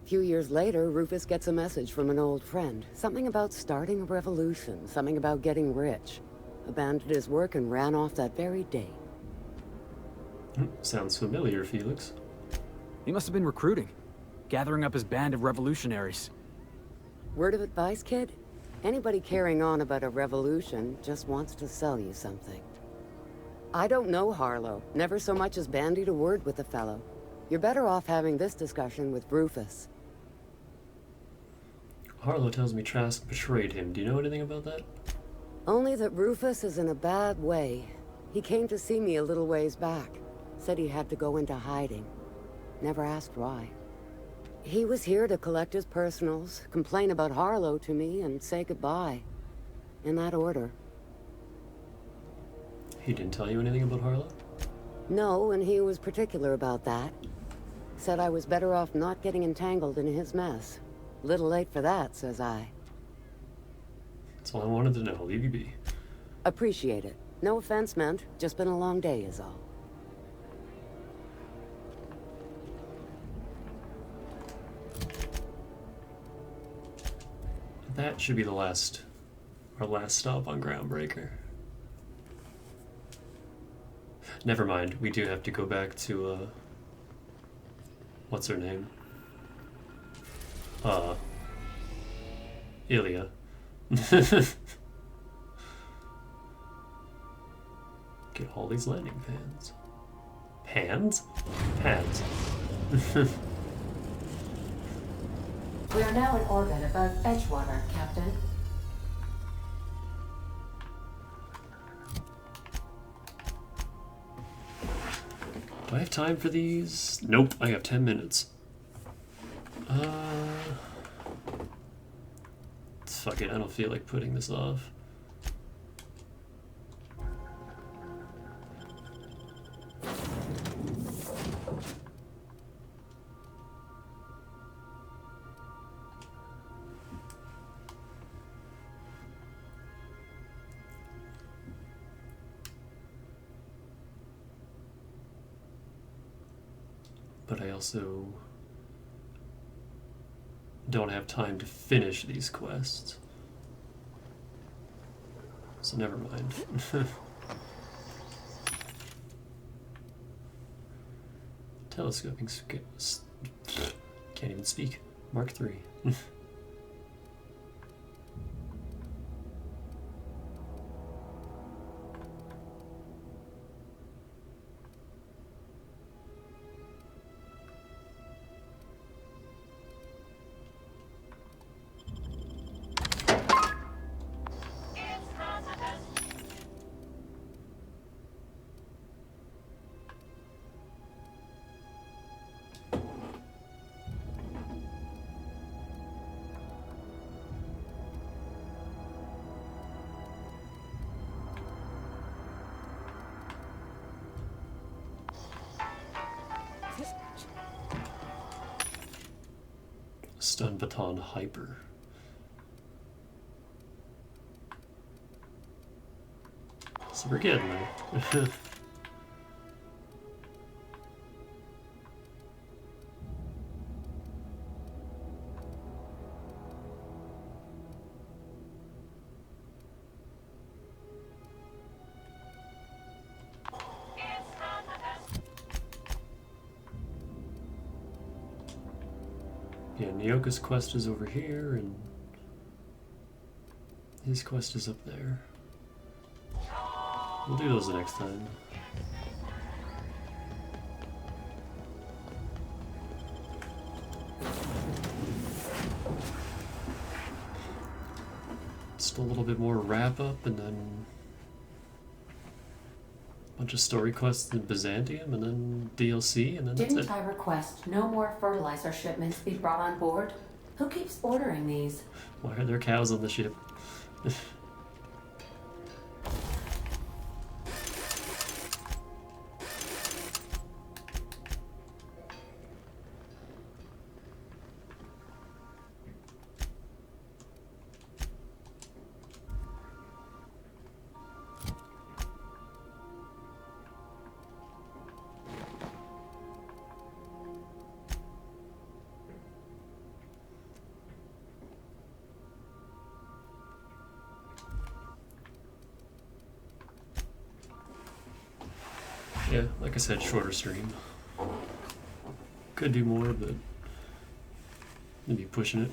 A few years later, Rufus gets a message from an old friend. Something about starting a revolution, something about getting rich. Abandoned his work and ran off that very day. Sounds familiar, Felix. He must have been recruiting, gathering up his band of revolutionaries. Word of advice, kid? Anybody carrying on about a revolution just wants to sell you something. I don't know Harlow, never so much as bandied a word with the fellow. You're better off having this discussion with Rufus. Harlow tells me Trask betrayed him. Do you know anything about that? Only that Rufus is in a bad way. He came to see me a little ways back. Said he had to go into hiding. Never asked why. He was here to collect his personals, complain about Harlow to me, and say goodbye. In that order. He didn't tell you anything about Harlow? No, and he was particular about that. Said I was better off not getting entangled in his mess. Little late for that, says I. That's all I wanted to know. Leave you be. Appreciate it. No offense meant. Just been a long day is all. That should be our last stop on Groundbreaker. Never mind, we do have to go back to, what's her name? Ilya. Get all these landing pans. Pans? Pads. We are now in orbit above Edgewater, Captain. Do I have time for these? Nope, I have 10 minutes. Fuck it, I don't feel like putting this off. But I also don't have time to finish these quests. So never mind. Telescoping can't even speak. Mark III. Stun Baton Hyper. So we're getting there. Yeah, Nyoka's quest is over here, and his quest is up there. We'll do those the next time. Just a little bit more wrap up, and then a bunch of story quests in Byzantium, and then DLC, and then that's it. Didn't I request no more fertilizer shipments be brought on board? Who keeps ordering these? Why are there cows on the ship? Yeah, like I said, shorter stream. Could do more, but maybe pushing it.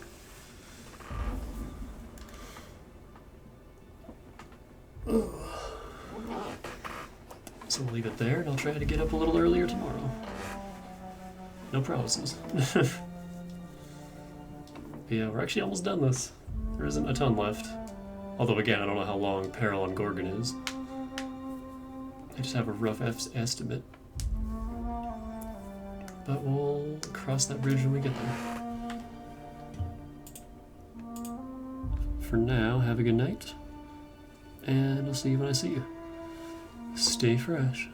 So we'll leave it there, and I'll try to get up a little earlier tomorrow. No promises. But yeah, we're actually almost done this. There isn't a ton left. Although again, I don't know how long Peril on Gorgon is. I just have a rough estimate. But we'll cross that bridge when we get there. For now, have a good night. And I'll see you when I see you. Stay fresh.